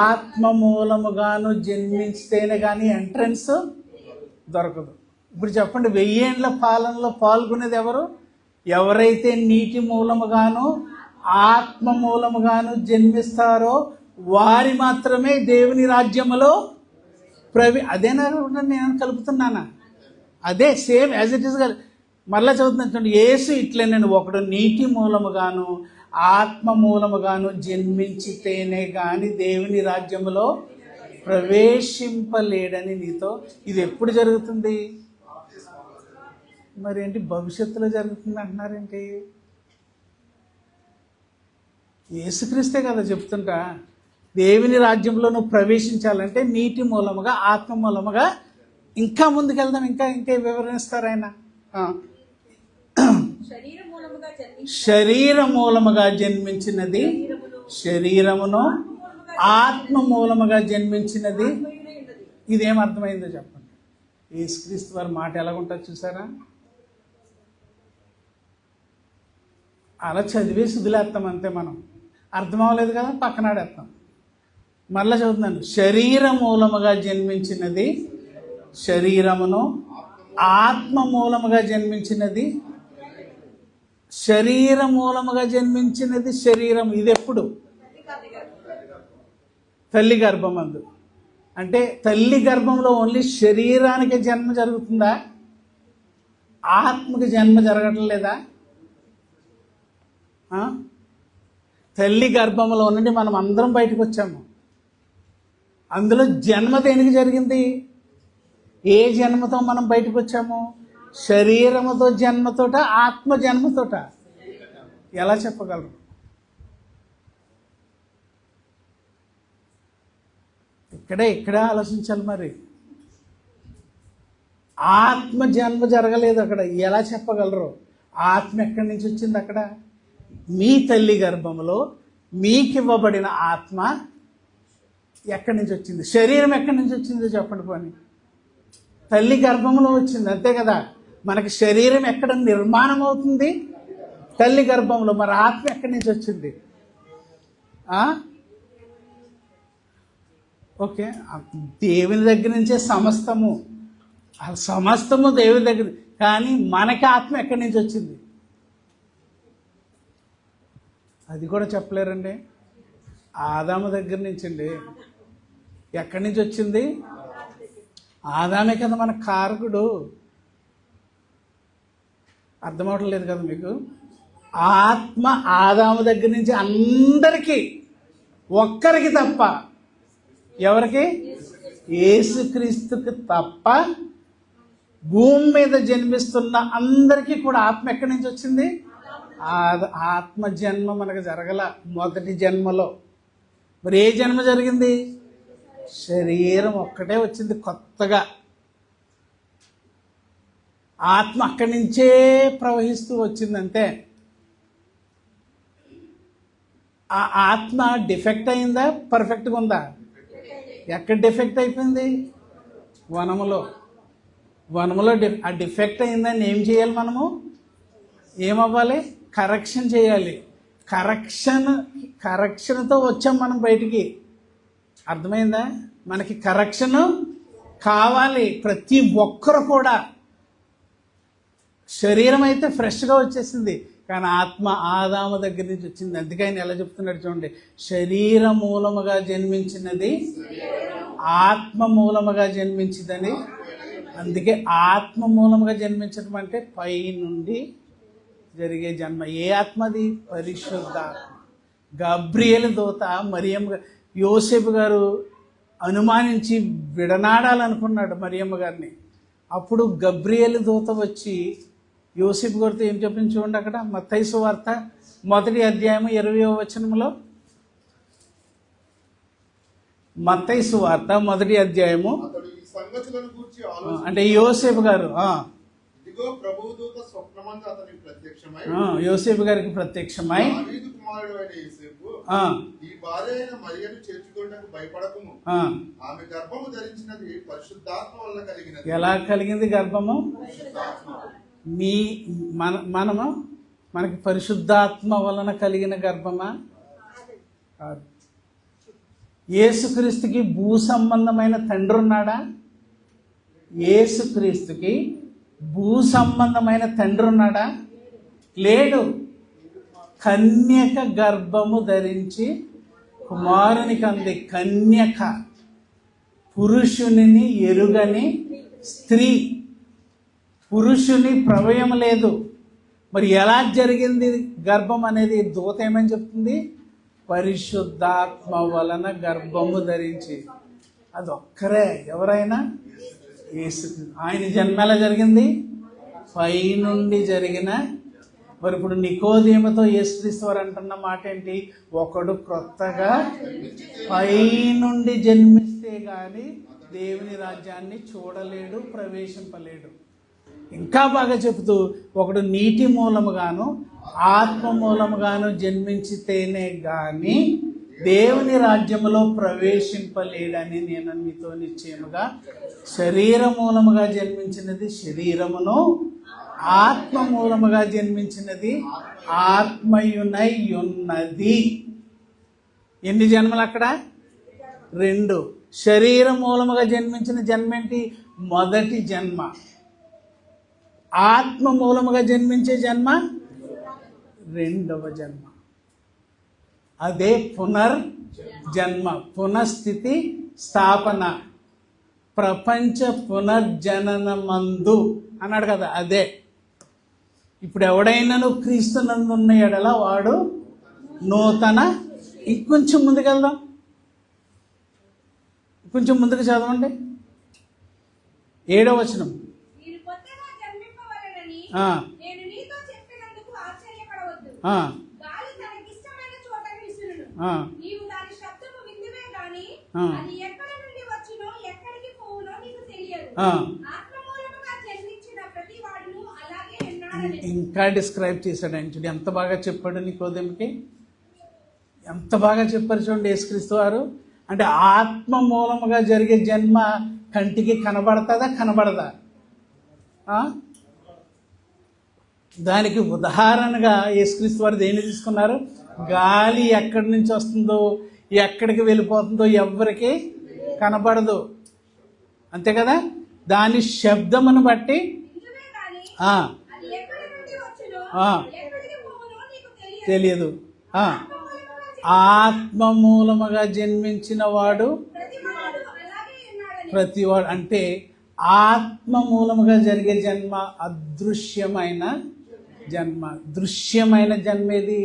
ఆత్మ మూలముగాను జన్మిస్తేనే కానీ ఎంట్రన్స్ దొరకదు. ఇప్పుడు చెప్పండి, 1000 ఏండ్ల పాలనలో పాల్గొనేది ఎవరు? ఎవరైతే నీటి మూలముగాను ఆత్మ మూలముగాను జన్మిస్తారో వారి మాత్రమే దేవుని రాజ్యములో అదేనా నేను కలుపుతున్నానా? అదే సేమ్ యాజ్ ఇట్ ఈస్. మరలా చదువుతున్నట్టు యేసు ఇట్లే, నేను ఒకడు నీటి మూలముగాను ఆత్మ మూలముగాను జన్మించితేనే గాని దేవుని రాజ్యములో ప్రవేశింపలేడని నీతో. ఇది ఎప్పుడు జరుగుతుంది? మరి ఏంటి భవిష్యత్తులో జరుగుతుంది అంటున్నారేంటి? యేసుక్రీస్తే కదా చెప్తుంటా, దేవుని రాజ్యంలో నువ్వు ప్రవేశించాలంటే నీటి మూలముగా ఆత్మ మూలముగా. ఇంకా ముందుకెళ్దాం, ఇంకా ఇంకా వివరిస్తారు ఆయన. శరీర మూలముగా జన్మించినది శరీరమును, ఆత్మ మూలముగా జన్మించినది. ఇదేం అర్థమైందో చెప్పండి. యేసుక్రీస్తు వారి మాట ఎలాగుంటుంది చూసారా? అలా చదివేసి వదిలేస్తాం అంతే. మనం అర్థం అవ్వలేదు కదా, పక్కనాడేస్తాం. మళ్ళా చదువుతున్నాను. శరీర మూలముగా జన్మించినది శరీరమును, ఆత్మ మూలముగా జన్మించినది శరీర మూలముగా జన్మించినది శరీరం. ఇది ఎప్పుడు? తల్లి గర్భమందు. అంటే తల్లి గర్భంలో ఓన్లీ శరీరానికి జన్మ జరుగుతుందా? ఆత్మకి జన్మ జరగటం లేదా? తల్లి గర్భంలో నుండి మనం అందరం బయటకు వచ్చాము. అందులో జన్మ దేనికి జరిగింది? ఏ జన్మతో మనం బయటకు వచ్చాము? శరీరముతో జన్మతోట, ఆత్మ జన్మతోట? ఎలా చెప్పగలరు? ఇక్కడే ఆలోచించాలి. మరి ఆత్మ జన్మ జరగలేదు అక్కడ, ఎలా చెప్పగలరు? ఆత్మ ఎక్కడి నుంచి వచ్చింది అక్కడ? మీ తల్లి గర్భంలో మీకు ఇవ్వబడిన ఆత్మ ఎక్కడి నుంచి వచ్చింది? శరీరం ఎక్కడి నుంచి వచ్చిందో చెప్పండి. పోనీ తల్లి గర్భంలో వచ్చింది, అంతే కదా. మనకి శరీరం ఎక్కడ నిర్మాణం అవుతుంది? తల్లి గర్భంలో. మరి ఆత్మ ఎక్కడి నుంచి వచ్చింది? ఓకే, దేవుని దగ్గర నుంచే సమస్తము, సమస్తము దేవుని దగ్గర. కానీ మనకి ఆత్మ ఎక్కడి నుంచి వచ్చింది? అది కూడా చెప్పలేరండి. ఆదాము దగ్గర నుంచి అండి. ఎక్కడి నుంచి వచ్చింది? ఆదామే కదా మన కారకుడు. అర్థమవట్లేదు కదా మీకు? ఆత్మ ఆదాము దగ్గర నుంచి అందరికీ, ఒక్కరికి తప్ప. ఎవరికి? యేసుక్రీస్తుకి తప్ప భూమి మీద జన్మిస్తున్న అందరికీ కూడా ఆత్మ ఎక్కడి నుంచి వచ్చింది? ఆత్మ జన్మ మనకు జరగల మొదటి జన్మలో. మరి ఏ జన్మ జరిగింది? శరీరం ఒక్కటే వచ్చింది కొత్తగా. ఆత్మ అక్కడి నుంచే ప్రవహిస్తూ వచ్చిందంతే. ఆ ఆత్మ డిఫెక్ట్ అయిందా, పర్ఫెక్ట్గా ఉందా? ఎక్కడ డిఫెక్ట్ అయిపోయింది? వనములో. ఆ డిఫెక్ట్ అయిందని ఏం చేయాలి? మనము ఏమవ్వాలి? కరెక్షన్ చేయాలి. కరెక్షన్తో వచ్చాం మనం బయటికి. అర్థమైందా? మనకి కరెక్షన్ కావాలి. ప్రతి ఒక్కరు కూడా. శరీరం అయితే ఫ్రెష్గా వచ్చేసింది, కానీ ఆత్మ ఆదాము దగ్గర నుంచి వచ్చింది. అందుకే ఆయన ఎలా చెప్తున్నాడు చూడండి, శరీర మూలముగా జన్మించినది ఆత్మ మూలముగా జన్మించిందని. అందుకే ఆత్మ మూలముగా జన్మించడం అంటే పై నుండి జరిగే జన్మ. ఏ ఆత్మది? పరిశుద్ధాత్మ. గబ్రియేలు దూత మరియమ్మ, యోసేపు గారు అనుమానించి విడనాడాలనుకున్నాడు మరియమ్మ గారిని. అప్పుడు గబ్రియేలు దూత వచ్చి యోసేపు గారితో ఏం చెప్పింది చూడండి. అక్కడ మత్తయి సువార్త 1వ అధ్యాయం 20వ వచనంలో, మత్తయి సువార్త 1వ అధ్యాయము, అంటే యోసేపు గారు యోసేపు గారికి ప్రత్యక్షమై ఎలా కలిగింది గర్భము? మనకి పరిశుద్ధాత్మ వలన కలిగిన గర్భమా? కాదు. యేసుక్రీస్తుకి భూ సంబంధమైన తండ్రి ఉన్నాడా? యేసుక్రీస్తుకి భూ సంబంధమైన తండ్రి ఉన్నాడా? లేడు. కన్యక గర్భము ధరించి కుమారునికి అంది. కన్యక, పురుషుని ఎరుగని స్త్రీ, పురుషుని ప్రవయం లేదు. మరి ఎలా జరిగింది గర్భం అనేది? దూత ఏమని చెప్తుంది? పరిశుద్ధాత్మ వలన గర్భము ధరించి. అది ఒక్కరే. ఎవరైనా ఆయన జన్మ ఎలా జరిగింది? పై నుండి జరిగిన. మరి ఇప్పుడు నికోదేముతో యేసుక్రీస్తు వారు అంటున్న మాట ఏంటి? ఒకడు క్రొత్తగా పై నుండి జన్మిస్తే గాని దేవుని రాజ్యాన్ని చూడలేడు, ప్రవేశింపలేడు. ఇంకా బాగా చెబుతూ, ఒకడు నీటి మూలముగాను ఆత్మ మూలముగాను జన్మించితేనే గాని దేవుని రాజ్యములో ప్రవేశింపలేడని నేను మీతో నిశ్చయముగా. శరీర మూలముగా జన్మించినది శరీరమును, ఆత్మ మూలముగా జన్మించినది ఆత్మయునై ఉన్నది. ఎన్ని జన్మలు అక్కడ? 2. శరీర మూలముగా జన్మించిన జన్మ ఏంటి? మొదటి జన్మ. ఆత్మ మూలముగా జన్మించే జన్మ రెండవ జన్మ. అదే పునర్జన్మ, పునఃస్థితి, స్థాపన, ప్రపంచ పునర్జననమందు అన్నాడు కదా, అదే. ఇప్పుడు ఎవడైనాను క్రీస్తునందు ఉన్న ఎడల వాడు నూతన. ఇంకొంచెం ముందుకెళ్దాం, కొంచెం ముందుకు చదవండి. 7వ వచనం. ఇంకా డిస్క్రైబ్ చేశాడు ఆయన. చూడు ఎంత బాగా చెప్పాడు నికోదేముకి, ఎంత బాగా చెప్పారు చూడండి యేసుక్రీస్తు వారు. అంటే ఆత్మ మూలముగా జరిగే జన్మ కంటికి కనబడతాదా, కనబడదా? దానికి ఉదాహరణగా యేసుక్రీస్తు వారు దేన్ని తీసుకున్నారు? గాలి ఎక్కడి నుంచి వస్తుందో ఎక్కడికి వెళ్ళిపోతుందో ఎవ్వరికి కనబడదు, అంతే కదా. దాని శబ్దమును బట్టి తెలియదు. ఆత్మ మూలముగా జన్మించిన వాడు ప్రతివాడు, అంటే ఆత్మ మూలముగా జరిగే జన్మ అదృశ్యమైన జన్మ. దృశ్యమైన జన్మ ఏది?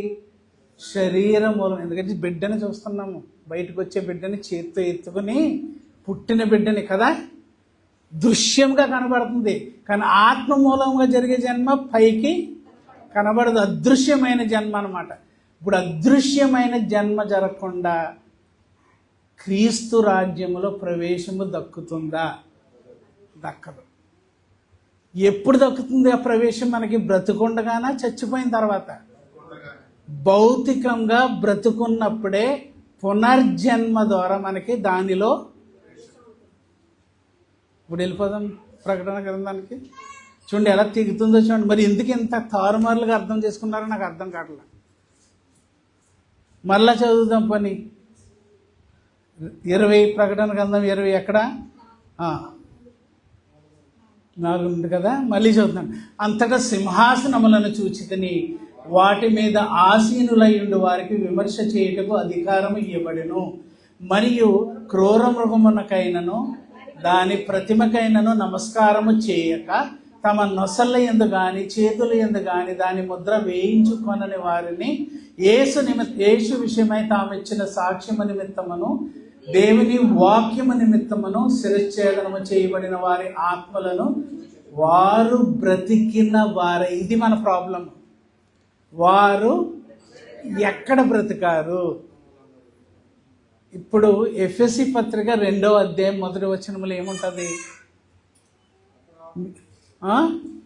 శరీర మూలం. ఎందుకంటే బిడ్డని చూస్తున్నాము, బయటకు వచ్చే బిడ్డని చేత్తో ఎత్తుకుని పుట్టిన బిడ్డని కదా, దృశ్యంగా కనబడుతుంది. కానీ ఆత్మ మూలంగా జరిగే జన్మ పైకి కనబడదు, అదృశ్యమైన జన్మ అన్నమాట. ఇప్పుడు అదృశ్యమైన జన్మ జరగకుండా క్రీస్తు రాజ్యములో ప్రవేశము దక్కుతుందా? దక్కదు. ఎప్పుడు దక్కుతుంది ఆ ప్రవేశం మనకి? బ్రతుకుండగానా, చచ్చిపోయిన తర్వాత? భౌతికంగా బ్రతుకున్నప్పుడే పునర్జన్మ ద్వారా మనకి దానిలో. ఇప్పుడు వెళ్ళిపోదాం ప్రకటన గ్రంథానికి. చూడండి ఎలా తెగుతుందో చూడండి. మరి ఎందుకు ఇంత తారుమారులుగా అర్థం చేసుకున్నారో నాకు అర్థం కావట్లేదు. మళ్ళా చదువుదాం పని. 20 ప్రకటన గ్రంథం 20 ఎక్కడ? 4 ఉంది కదా, మళ్ళీ చదువుతాను. అంతటా సింహాసనములను చూచితిని, వాటి మీద ఆసీనులై ఉండి వారికి విమర్శ చేయుటకు అధికారము ఇవ్వబడెను. మరియు క్రూర మృగమునకైనను దాని ప్రతిమకైనను నమస్కారము చేయక తమ నొసళ్ళ యందు గాని చేతుల యందు గాని దాని ముద్ర వేయించుకొనని వారిని యేసు విషయమై తాము ఇచ్చిన సాక్ష్యము నిమిత్తమును దేవుని వాక్యము నిమిత్తమును శిరచ్ఛేదనము చేయబడిన వారి ఆత్మలను వారు బ్రతికిన వారే. ఇది మన ప్రాబ్లం. వారు ఎక్కడ బ్రతికారు? ఇప్పుడు ఎఫెసీ పత్రిక 2వ అధ్యాయం 1వ వచనములో ఏముంటుంది?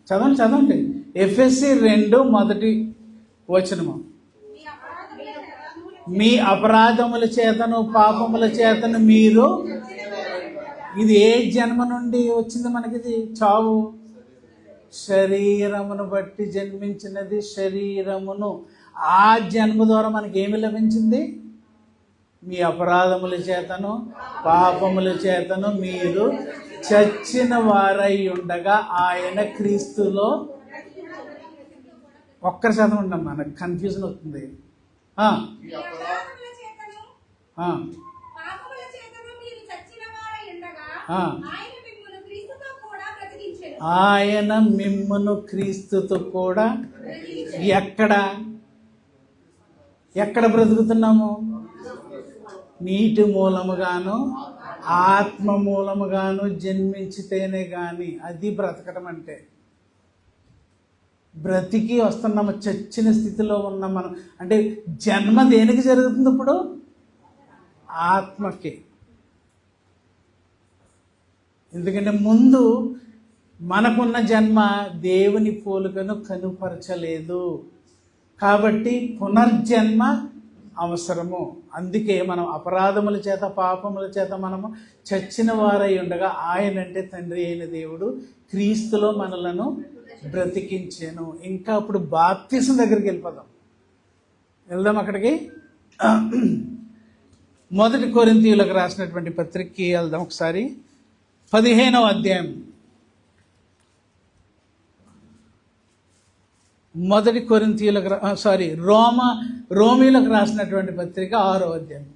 చదవండి. ఎఫెసీ 2 1వ వచనము. మీ అపరాధముల చేతను పాపముల చేతను మీరు. ఇది ఏ జన్మ నుండి వచ్చింది మనకిది? చావు. శరీరమును బట్టి జన్మించినది శరీరమును. ఆ జన్మ ద్వారా మనకి ఏమి లభించింది? మీ అపరాధముల చేతను పాపముల చేతను మీరు చచ్చిన వారై ఉండగా ఆయన క్రీస్తులో. ఒక్కరి శాతం ఉంటాం, మనకు కన్ఫ్యూజన్ అవుతుంది. ఆయన మిమ్మును క్రీస్తుతో కూడా. ఎక్కడ బ్రతుకుతున్నాము? నీటి మూలముగాను ఆత్మ మూలముగాను జన్మించితేనే గాని అది బ్రతకడం అంటే. బ్రతికి వస్తున్నాము, చచ్చిన స్థితిలో ఉన్నాం మనం. అంటే జన్మ దేనికి జరుగుతుంది ఇప్పుడు? ఆత్మకి. ఎందుకంటే ముందు మనకున్న జన్మ దేవుని పోలికను కనుపరచలేదు కాబట్టి పునర్జన్మ అవసరము. అందుకే మనం అపరాధముల చేత పాపముల చేత మనము చచ్చిన వారై ఉండగా ఆయన అంటే తండ్రి అయిన దేవుడు క్రీస్తులో మనలను బ్రతికించాను. ఇంకా అప్పుడు బాప్తిసం దగ్గరికి వెళ్దాం అక్కడికి. 1 కొరింథీయులకు రాసినటువంటి పత్రికకి వెళ్దాం ఒకసారి. 15వ అధ్యాయం. 1 కొరింథీయులకు రోమీయులకు రాసినటువంటి పత్రిక 6వ అధ్యాయం.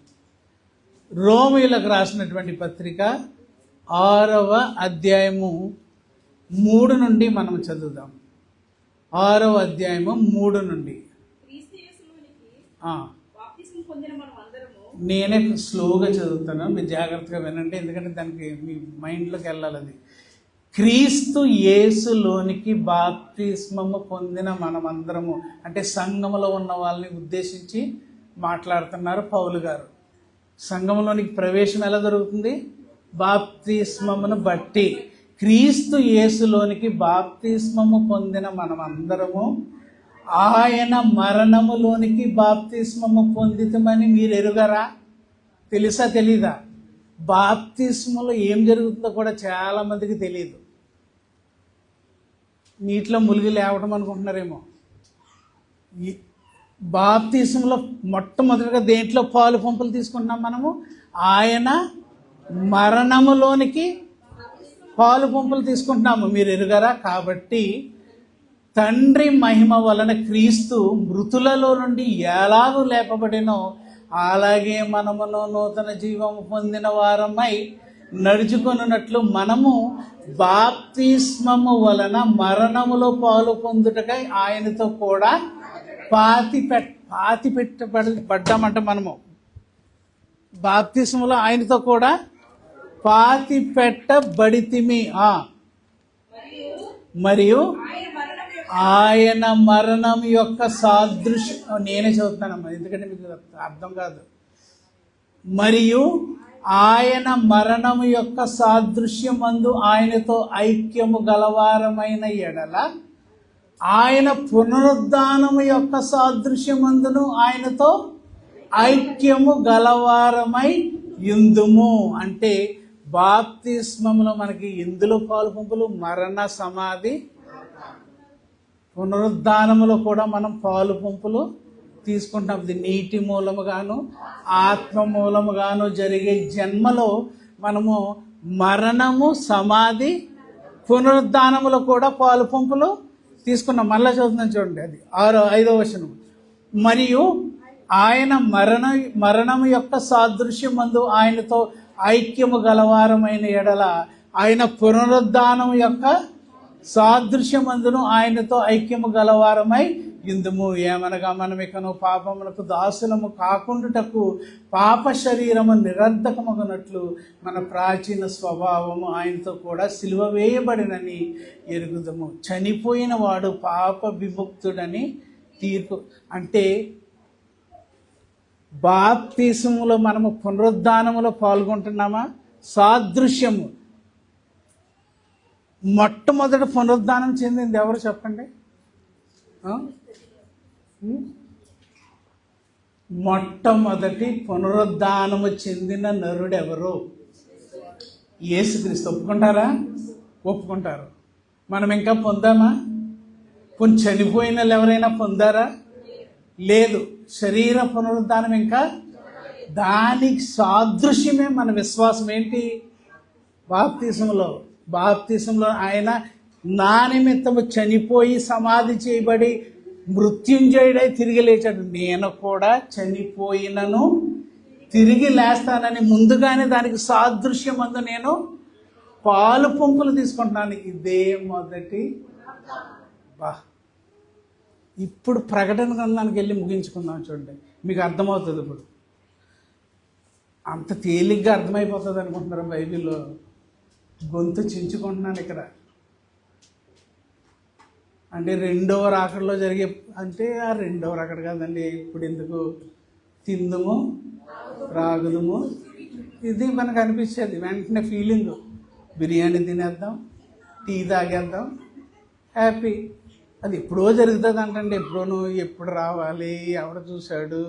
రోమీయులకు రాసినటువంటి పత్రిక 6వ అధ్యాయము 3 నుండి మనం చదువుదాం. 6వ అధ్యాయము 3 నుండి. నేనే స్లోగా చదువుతాను, మీరు జాగ్రత్తగా వినండి, ఎందుకంటే దానికి మీ మైండ్లోకి వెళ్ళాలి. అది క్రీస్తు యేసులోనికి బాప్తిస్మము పొందిన మనమందరము, అంటే సంఘములో ఉన్న వాళ్ళని ఉద్దేశించి మాట్లాడుతున్నారు పౌలు గారు. సంఘంలోనికి ప్రవేశం ఎలా జరుగుతుంది? బాప్తిస్మమును బట్టి. క్రీస్తు యేసులోనికి బాప్తిస్మము పొందిన మనమందరము ఆయన మరణములోనికి బాప్తిస్మము పొందితమని మీరు ఎరుగరా? తెలుసా తెలీదా? బాప్తిస్మలో ఏం జరుగుతుందో కూడా చాలామందికి తెలియదు. నీటిలో మునిగి లేవటం అనుకుంటున్నారేమో. బాప్తిస్మలో మొట్టమొదటిగా దేంట్లో పాలు పంపులు తీసుకుంటున్నాం మనము? ఆయన మరణములోనికి పాలు పంపులు తీసుకుంటున్నాము, మీరు ఎరుగరా? కాబట్టి తండ్రి మహిమ వలన క్రీస్తు మృతులలో నుండి ఎలాగూ లేపబడినో అలాగే మనమును నూతన జీవము పొందిన వారమై నడుచుకొనున్నట్లు మనము బాప్తిస్మము వలన మరణములో పాలు పొందుటకై ఆయనతో కూడా పాతి పెట్టబడ్డామంట. మనము బాప్తిస్మలో ఆయనతో కూడా పాతి పెట్టబడితిమి. మరియు ఆయన మరణం యొక్క సాదృశ్యం, నేనే చదువుతానమ్మా ఎందుకంటే మీకు అర్థం కాదు. మరియు ఆయన మరణము యొక్క సాదృశ్యమందు ఆయనతో ఐక్యము గలవారమైన ఎడల ఆయన పునరుద్ధానము యొక్క సాదృశ్యమందును ఆయనతో ఐక్యము గలవారమై యుందుము. అంటే బాప్తిస్మములో మనకి ఇందులో పాలు పంపులు, మరణ సమాధి పునరుద్ధానములో కూడా మనం పాలు పంపులు తీసుకుంటాం. ఇది నీటి మూలముగాను ఆత్మ మూలముగాను జరిగే జన్మలో మనము మరణము, సమాధి, పునరుద్ధానములో కూడా పాలు పంపులు తీసుకున్నాం. మళ్ళా చదువుతున్నాం చూడండి, అది 5వ వచనం. మరియు ఆయన మరణము యొక్క సాదృశ్యమందు ఆయనతో ఐక్యము గలవారమైన ఎడల ఆయన పునరుద్ధానము యొక్క సాదృశ్యమందును ఆయనతో ఐక్యము గలవారమై ఇందుము. ఏమనగా మనమికను పాపములకు దాసులము కాకుండుటకు పాప శరీరము నిరర్ధకమగునట్లు మన ప్రాచీన స్వభావము ఆయనతో కూడా సిలువ వేయబడినని ఎరుగుదము. చనిపోయిన వాడు పాప విముక్తుడని తీర్పు. అంటే బాప్తిస్మములో మనము పునరుద్ధానములో పాల్గొంటున్నామా? సాదృశ్యము. మొట్టమొదటి పునరుద్ధానం చెందింది ఎవరు చెప్పండి? మొట్టమొదటి పునరుద్ధానము చెందిన నరుడు ఎవరు? యేసుక్రీస్తు. ఒప్పుకుంటారా? ఒప్పుకుంటారు. మనం ఇంకా పొందామా? చనిపోయిన వాళ్ళు ఎవరైనా పొందారా? లేదు. శరీర పునరుద్ధానం ఇంకా. దానికి సాదృశ్యమే మన విశ్వాసం. ఏంటి? బాప్తిస్మలో ఆయన నా నిమిత్తము చనిపోయి సమాధి చేయబడి మృత్యుంజయుడై తిరిగి లేచాడు. నేను కూడా చనిపోయినను తిరిగి లేస్తానని ముందుగానే దానికి సాదృశ్యమందు నేను పాలు పంపులు తీసుకుంటున్నాను. ఇదే మొదటి. ఇప్పుడు ప్రకటన గ్రంథానికి వెళ్ళి ముగించుకుందాం. చూడండి, మీకు అర్థమవుతుంది. ఇప్పుడు అంత తేలిగ్గా అర్థమైపోతుంది అనుకుంటున్నారు. బైబిల్లో గొంతు చించుకుంటున్నాను ఇక్కడ. అంటే రెండవ రాకడలో జరిగే, అంటే ఆ రెండవ రాకడ కాదండి. ఇప్పుడు ఎందుకు? తిందుము త్రాగుదుము, ఇది మనకు అనిపించేది వెంటనే ఫీలింగ్. బిర్యానీ తినేద్దాం, టీ తాగేద్దాం, హ్యాపీ. అది ఎప్పుడో జరుగుతుంది అంటండి. ఎప్పుడోనూ ఎప్పుడు రావాలి, ఎవడు చూశాడు?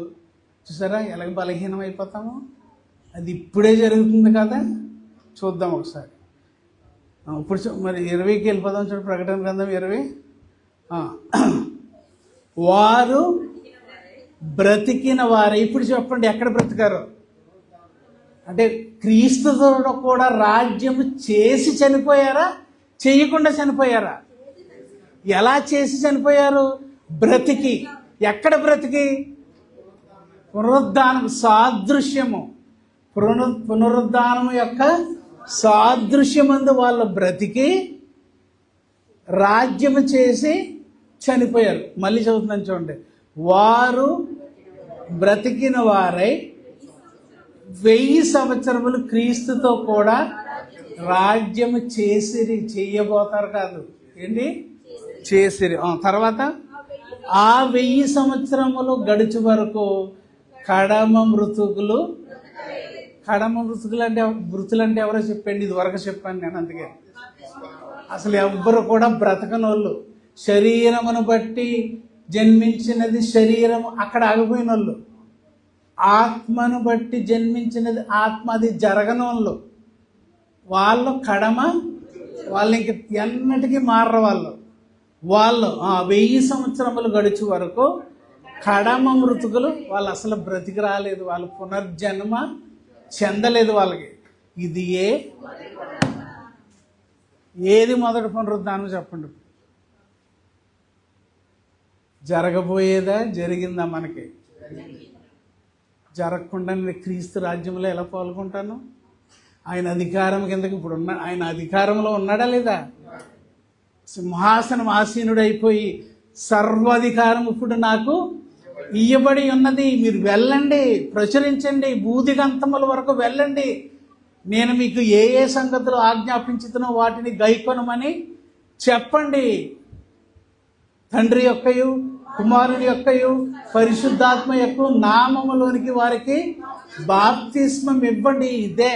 చూసారా ఎలాగ బలహీనం అయిపోతాము? అది ఇప్పుడే జరుగుతుంది కదా. చూద్దాం ఒకసారి. ఇప్పుడు మరి 20కి వెళ్ళిపోదాం. చూడు, ప్రకటన గ్రంథం 20. వారు బ్రతికిన వారే. ఇప్పుడు చెప్పండి, ఎక్కడ బ్రతికారు? అంటే క్రీస్తుతో కూడా రాజ్యము చేసి చనిపోయారా, చేయకుండా చనిపోయారా? ఎలా చేసి చనిపోయారు? బ్రతికి. ఎక్కడ బ్రతికి? పునరుద్ధానం సాదృశ్యము. పునరుద్ధానము యొక్క సాదృశ్యమందు వాళ్ళు బ్రతికి రాజ్యము చేసి చనిపోయారు. మళ్ళీ చదువుతున్నాను చూడండి. వారు బ్రతికిన వారై 1000 సంవత్సరములు క్రీస్తుతో కూడా రాజ్యము చేసిరి. చెయ్యబోతారు కాదు, ఏంటి? చేసిరి. తర్వాత ఆ 1000 సంవత్సరములు గడిచి వరకు కడమ మృతుకులు అంటే మృతులు అంటే ఎవరో చెప్పండి. ఇది వరకు చెప్పాను నేను. అందుకే అసలు ఎవ్వరు కూడా బ్రతకనోళ్ళు. శరీరమును బట్టి జన్మించినది శరీరము, అక్కడ ఆగిపోయిన వాళ్ళు. ఆత్మను బట్టి జన్మించినది ఆత్మ, అది జరగనోళ్ళు. వాళ్ళు కడమ, వాళ్ళు ఇంక ఎన్నటికీ మారరు. వాళ్ళు 1000 సంవత్సరములు గడిచే వరకు కడమ మృతుకులు, వాళ్ళు అసలు బ్రతికి రాలేదు, వాళ్ళు పునర్జన్మ చెందలేదు వాళ్ళకి. ఇది ఏది మొదటి పునరుద్ధానం చెప్పండి? జరగబోయేదా, జరిగిందా? మనకి జరగకుండా నేను క్రీస్తు రాజ్యంలో ఎలా పాల్గొంటాను? ఆయన అధికారం కిందకి ఇప్పుడు ఆయన అధికారంలో ఉన్నాడా లేదా? సింహాసనం ఆసీనుడైపోయి సర్వాధికారం ఇప్పుడు నాకు ఇయ్యబడి ఉన్నది. మీరు వెళ్ళండి, ప్రచురించండి, భూదిగంతముల వరకు వెళ్ళండి. నేను మీకు ఏ ఏ సంగతులు ఆజ్ఞాపించుతున్నో వాటిని గైకొనమని చెప్పండి. తండ్రి యొక్కయు, కుమారుని యొక్కయు, పరిశుద్ధాత్మ యొక్క నామములోనికి వారికి బాప్తిస్మం ఇవ్వండి. ఇదే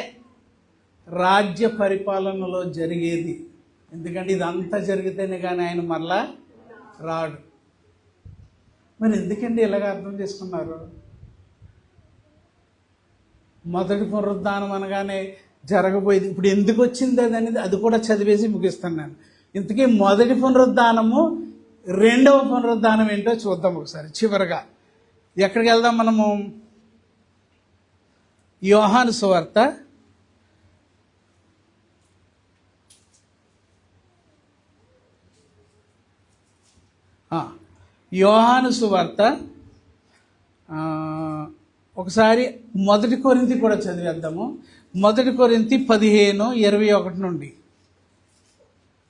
రాజ్య పరిపాలనలో జరిగేది. ఎందుకంటే ఇదంతా జరిగితేనే కానీ ఆయన మరలా రాడు. మరి ఎందుకండి ఇలాగ అర్థం చేసుకున్నారు? మొదటి పునరుద్ధానం అనగానే జరగబోయేది ఇప్పుడు ఎందుకు వచ్చింది అనేది అది కూడా చదివేసి ముగిస్తాను నేను. ఇంతకీ మొదటి పునరుద్ధానము, రెండవ పునరుద్ధానం ఏంటో చూద్దాం ఒకసారి చివరగా. ఎక్కడికి వెళ్దాం మనము? యోహాను సువార్త యోహాను సువార్త ఒకసారి 1 కొరింథీ కూడా చదివేద్దాము. 1 కొరింథీ 15:21 నుండి.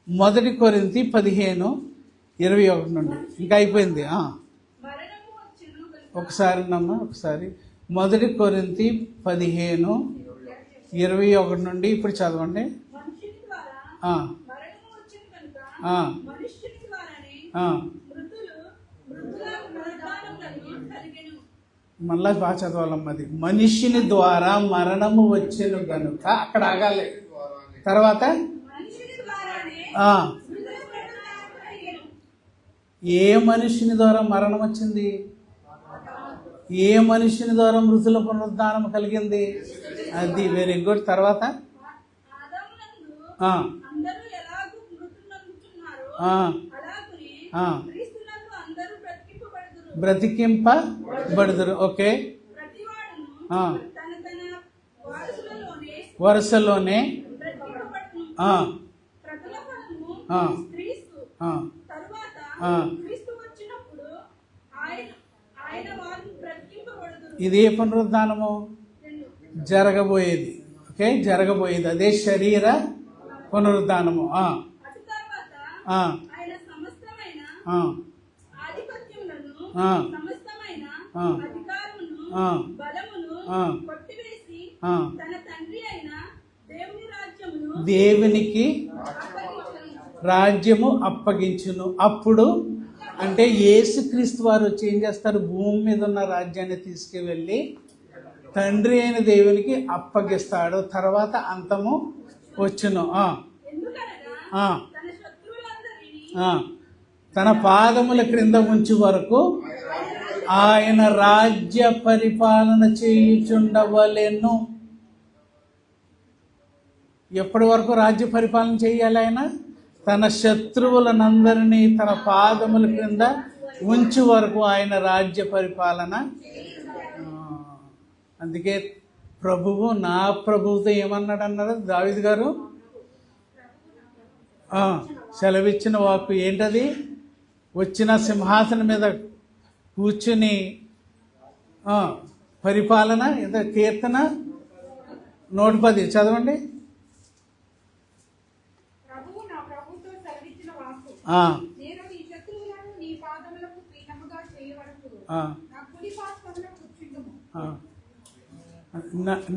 1 కొరింథీ 15:21 నుండి. ఇంకా అయిపోయింది. ఒకసారి 1 కొరింథీ 15:21 నుండి ఇప్పుడు చదవండి. మళ్ళా బాగా చదవాలమ్మది. మనిషిని ద్వారా మరణము వచ్చెను గనుక, అక్కడ ఆగాలి. తర్వాత ఏ మనిషిని ద్వారా మరణం వచ్చింది? ఏ మనిషిని ద్వారా మృతుల పునరుద్ధానం కలిగింది? అది వెరీ గుడ్. తర్వాత బ్రతికింపబడుదురు. ఓకే, వరుసలోనే ఇది ఏ పునరుద్ధానము? జరగబోయేది. ఓకే, జరగబోయేది అదే శరీర పునరుద్ధానము. దేవునికి రాజ్యము అప్పగించును. అప్పుడు అంటే యేసుక్రీస్తు వారు వచ్చి ఏం చేస్తారు? భూమి మీద ఉన్న రాజ్యాన్ని తీసుకువెళ్ళి తండ్రి అయిన దేవునికి అప్పగిస్తాడు. తర్వాత అంతము వచ్చును. తన పాదముల క్రింద ఉంచు వరకు ఆయన రాజ్య పరిపాలన చేయుచుండవలెను. ఎప్పటి వరకు రాజ్య పరిపాలన చేయాలి ఆయన? తన శత్రువులనందరినీ తన పాదముల క్రింద ఉంచు వరకు ఆయన రాజ్య పరిపాలన. అందుకే ప్రభువు, నా ప్రభువుతో ఏమన్నాడు అన్నారు దావీదు గారు? సెలవిచ్చిన వాక్కు ఏంటది? వచ్చిన సింహాసనం మీద కూర్చుని పరిపాలన. కీర్తన 110 చదవండి.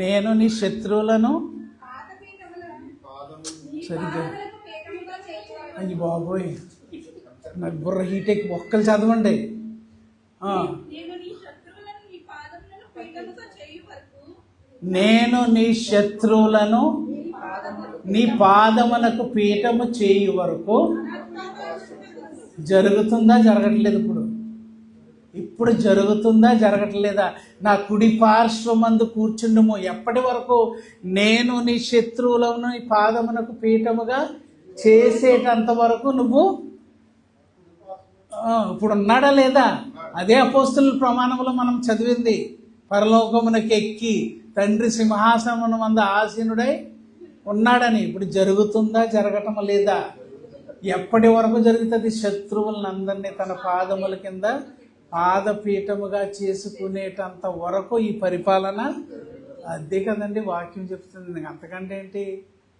నేను నీ శత్రువులను సరిగ్గా, అయ్యి బాబోయ్ నాకు బుర్ర హీటెక్, ఒక్కలు చదవండి. నేను నీ శత్రువులను నీ పాదమునకు పీఠము చేయు వరకు జరుగుతుందా జరగట్లేదు? ఇప్పుడు జరుగుతుందా జరగట్లేదా? నా కుడి పార్శ్వమందు కూర్చుండుము, ఎప్పటి వరకు? నేను నీ శత్రువులను నీ పాదమునకు పీఠముగా చేసేటంత వరకు నువ్వు ఇప్పుడు ఉన్నాడా లేదా? అదే అపోస్తుల ప్రమాణంలో మనం చదివింది. పరలోకమునకు ఎక్కి తండ్రి సింహాసనమున మంద ఆసీనుడై ఉన్నాడని. ఇప్పుడు జరుగుతుందా జరగటం లేదా? ఎప్పటి వరకు జరుగుతుంది? శత్రువులను అందరినీ తన పాదముల కింద పాదపీఠముగా చేసుకునేటంత వరకు ఈ పరిపాలన. అదే కదండి వాక్యం చెప్తుంది. అంతకంటే ఏంటి?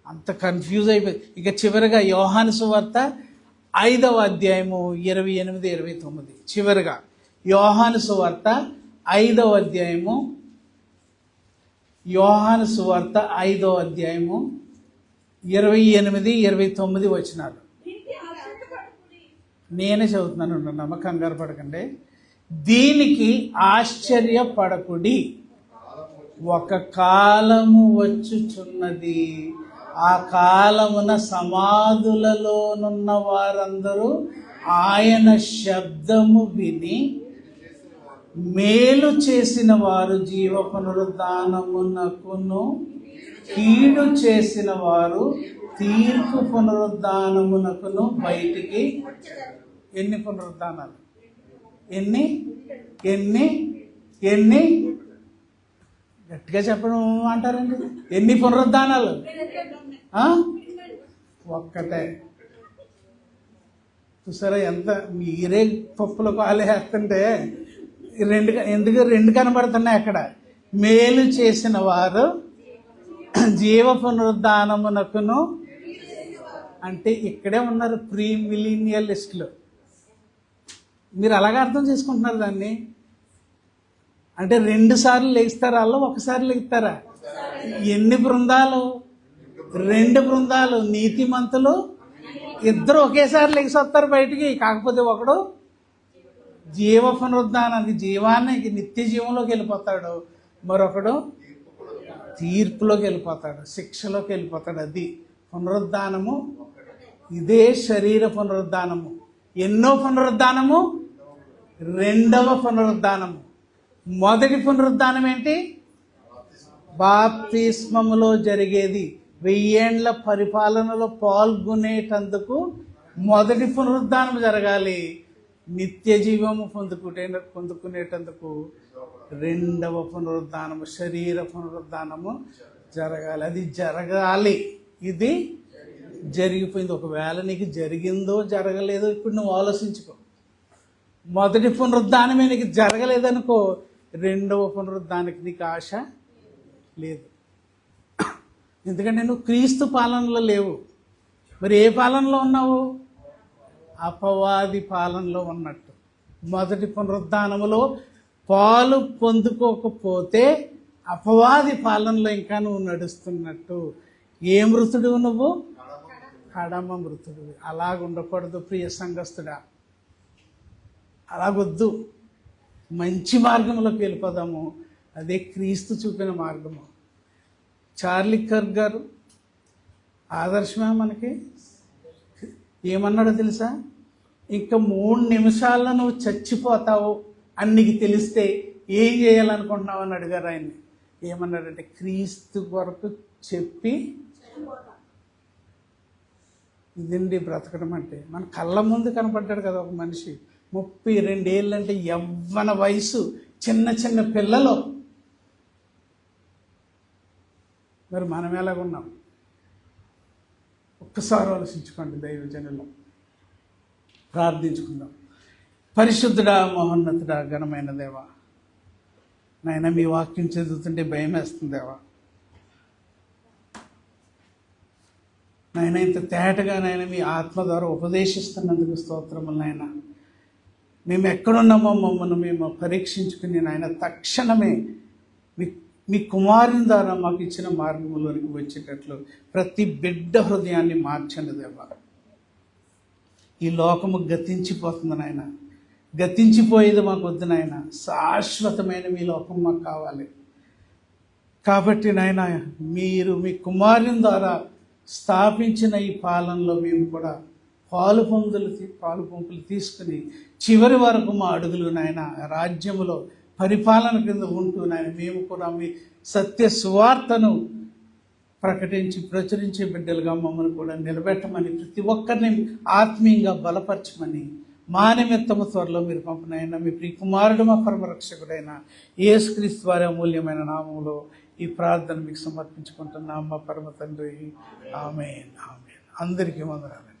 అంత కన్ఫ్యూజ్ అయిపోయింది. ఇక చివరిగా యోహాను సువార్త 5వ అధ్యాయము 28, 29. చివరిగా యోహాను సువార్త 5వ అధ్యాయము 28, 29 వచనాలు. నేనే చదువుతున్నాను, నమ్మకం కంగారు పడకండి. దీనికి ఆశ్చర్యపడకుడి, ఒక కాలము వచ్చుచున్నది, ఆ కాలమున సమాధులలోనున్న వారందరూ ఆయన శబ్దము విని మేలు చేసిన వారు జీవ పునరుద్ధానమునకును, కీడు చేసిన వారు తీర్పు పునరుద్ధానమునకును బయటికి. ఎన్ని పునరుద్ధానాలు? ఎన్ని ఎన్ని ఎన్ని గట్టిగా చెప్పడం అంటారండి. ఎన్ని పునరుద్ధానాలు? ఒక్కటే. చూసారా ఎంత మీరే పప్పులకు ఆలేస్తుంటే రెండు కనబడుతున్నాయి అక్కడ. మేలు చేసిన వారు జీవ పునరుద్ధానమునకును, అంటే ఇక్కడే ఉన్నారు ప్రీ మిలీనియలిస్టులు. మీరు అలాగే అర్థం చేసుకుంటున్నారు దాన్ని. అంటే 2 సార్లు లెగిస్తారా? వాళ్ళు ఒకసారి లెగుతారా? ఎన్ని బృందాలు? 2 బృందాలు. నీతిమంతులు ఇద్దరు ఒకేసారి లెగిసి వస్తారు బయటికి. కాకపోతే ఒకడు జీవ పునరుద్ధానానికి, జీవానికి, నిత్య జీవంలోకి వెళ్ళిపోతాడు. మరొకడు తీర్పులోకి వెళ్ళిపోతాడు, శిక్షలోకి వెళ్ళిపోతాడు. అది పునరుద్ధానము. ఇదే శరీర పునరుద్ధానము. ఎన్నో పునరుద్ధానము? 2వ పునరుద్ధానము. మొదటి పునరుద్ధానం ఏంటి? బాప్తిస్మములో జరిగేది. 1000 ఏండ్ల పరిపాలనలో పాల్గొనేటందుకు మొదటి పునరుద్ధానం జరగాలి. నిత్య జీవము పొందుకునేటందుకు 2వ పునరుద్ధానము, శరీర పునరుద్ధానము జరగాలి. అది జరగాలి. ఇది జరిగిపోయింది. ఒకవేళ నీకు జరిగిందో జరగలేదో ఇప్పుడు నువ్వు ఆలోచించుకో. మొదటి పునరుద్ధానమే నీకు జరగలేదనుకో, 2వ పునరుద్ధానికి నీకు ఆశ లేదు. ఎందుకంటే నువ్వు క్రీస్తు పాలనలో లేవు. మరి ఏ పాలనలో ఉన్నావు? అపవాది పాలనలో ఉన్నట్టు. మొదటి పునరుద్ధానములో పాలు పొందుకోకపోతే అపవాది పాలనలో ఇంకా నువ్వు నడుస్తున్నట్టు. ఏ మృతుడు నువ్వు? కడమ మృతుడు. అలాగుండకూడదు ప్రియ సంఘస్థుడా. అలాగొద్దు. మంచి మార్గంలోకి వెళ్ళిపోదాము. అదే క్రీస్తు చూపిన మార్గము. చార్లీ కర్క్ గారు ఆదర్శమే మనకి. ఏమన్నాడో తెలుసా? ఇంకా 3 నిమిషాల్లో నువ్వు చచ్చిపోతావు అని నీకు తెలిస్తే ఏం చేయాలనుకుంటున్నావు అని అడిగారు ఆయన్ని. ఏమన్నాడంటే, క్రీస్తు కొరకు చెప్పి. ఇదండి బ్రతకడం అంటే. మన కళ్ళ ముందు కనపడ్డాడు కదా ఒక మనిషి, 32 ఏళ్ళు, అంటే యవ్వన వయసు, చిన్న చిన్న పిల్లలు. మరి మనం ఎలాగున్నాం? ఒక్కసారి ఆలోచించుకోండి దైవజనులు. ప్రార్థించుకుందాం. పరిశుద్ధుడా, మహోన్నతుడా, ఘనమైన దేవా, నాయన మీ వాక్యం చదువుతుంటే భయం వేస్తుంది దేవా. నాయన ఇంత తేటగా నాయన మీ ఆత్మ ద్వారా ఉపదేశిస్తున్నందుకు స్తోత్రములు నాయన. మేము ఎక్కడున్నామో మమ్మల్ని మేము పరీక్షించుకుని నాయన తక్షణమే మీ కుమారుని ద్వారా మాకు ఇచ్చిన మార్గంలోనికి వచ్చేటట్లు ప్రతి బిడ్డ హృదయాన్ని మార్చండి దేవా. ఈ లోకము గతించిపోతుంది నాయన. గతించిపోయేది మాకు వద్దు నాయన. శాశ్వతమైన మీ లోకం మాకు కావాలి. కాబట్టి నాయన మీరు మీ కుమారుని ద్వారా స్థాపించిన ఈ పాలనలో మేము కూడా పాలు పంపులు తీసుకుని చివరి వరకు మా అడుగులు నాయన రాజ్యములో పరిపాలన కింద ఉంటూ నాయన మేము కూడా మీ సత్య సువార్తను ప్రచురించే బిడ్డలుగా మమ్మల్ని కూడా నిలబెట్టమని, ప్రతి ఒక్కరిని ఆత్మీయంగా బలపరచమని, మా నిమిత్తము త్వరలో మీరు పంపినైనా మీ ప్రియకుమారుడు మా పరమరక్షకుడైన యేసుక్రీస్తు వారి అమూల్యమైన నామములో ఈ ప్రార్థన మీకు సమర్పించుకుంటున్నాం మా పరమ తండ్రి. ఆమేన్. ఆమేన్. అందరికీ వందనాలు.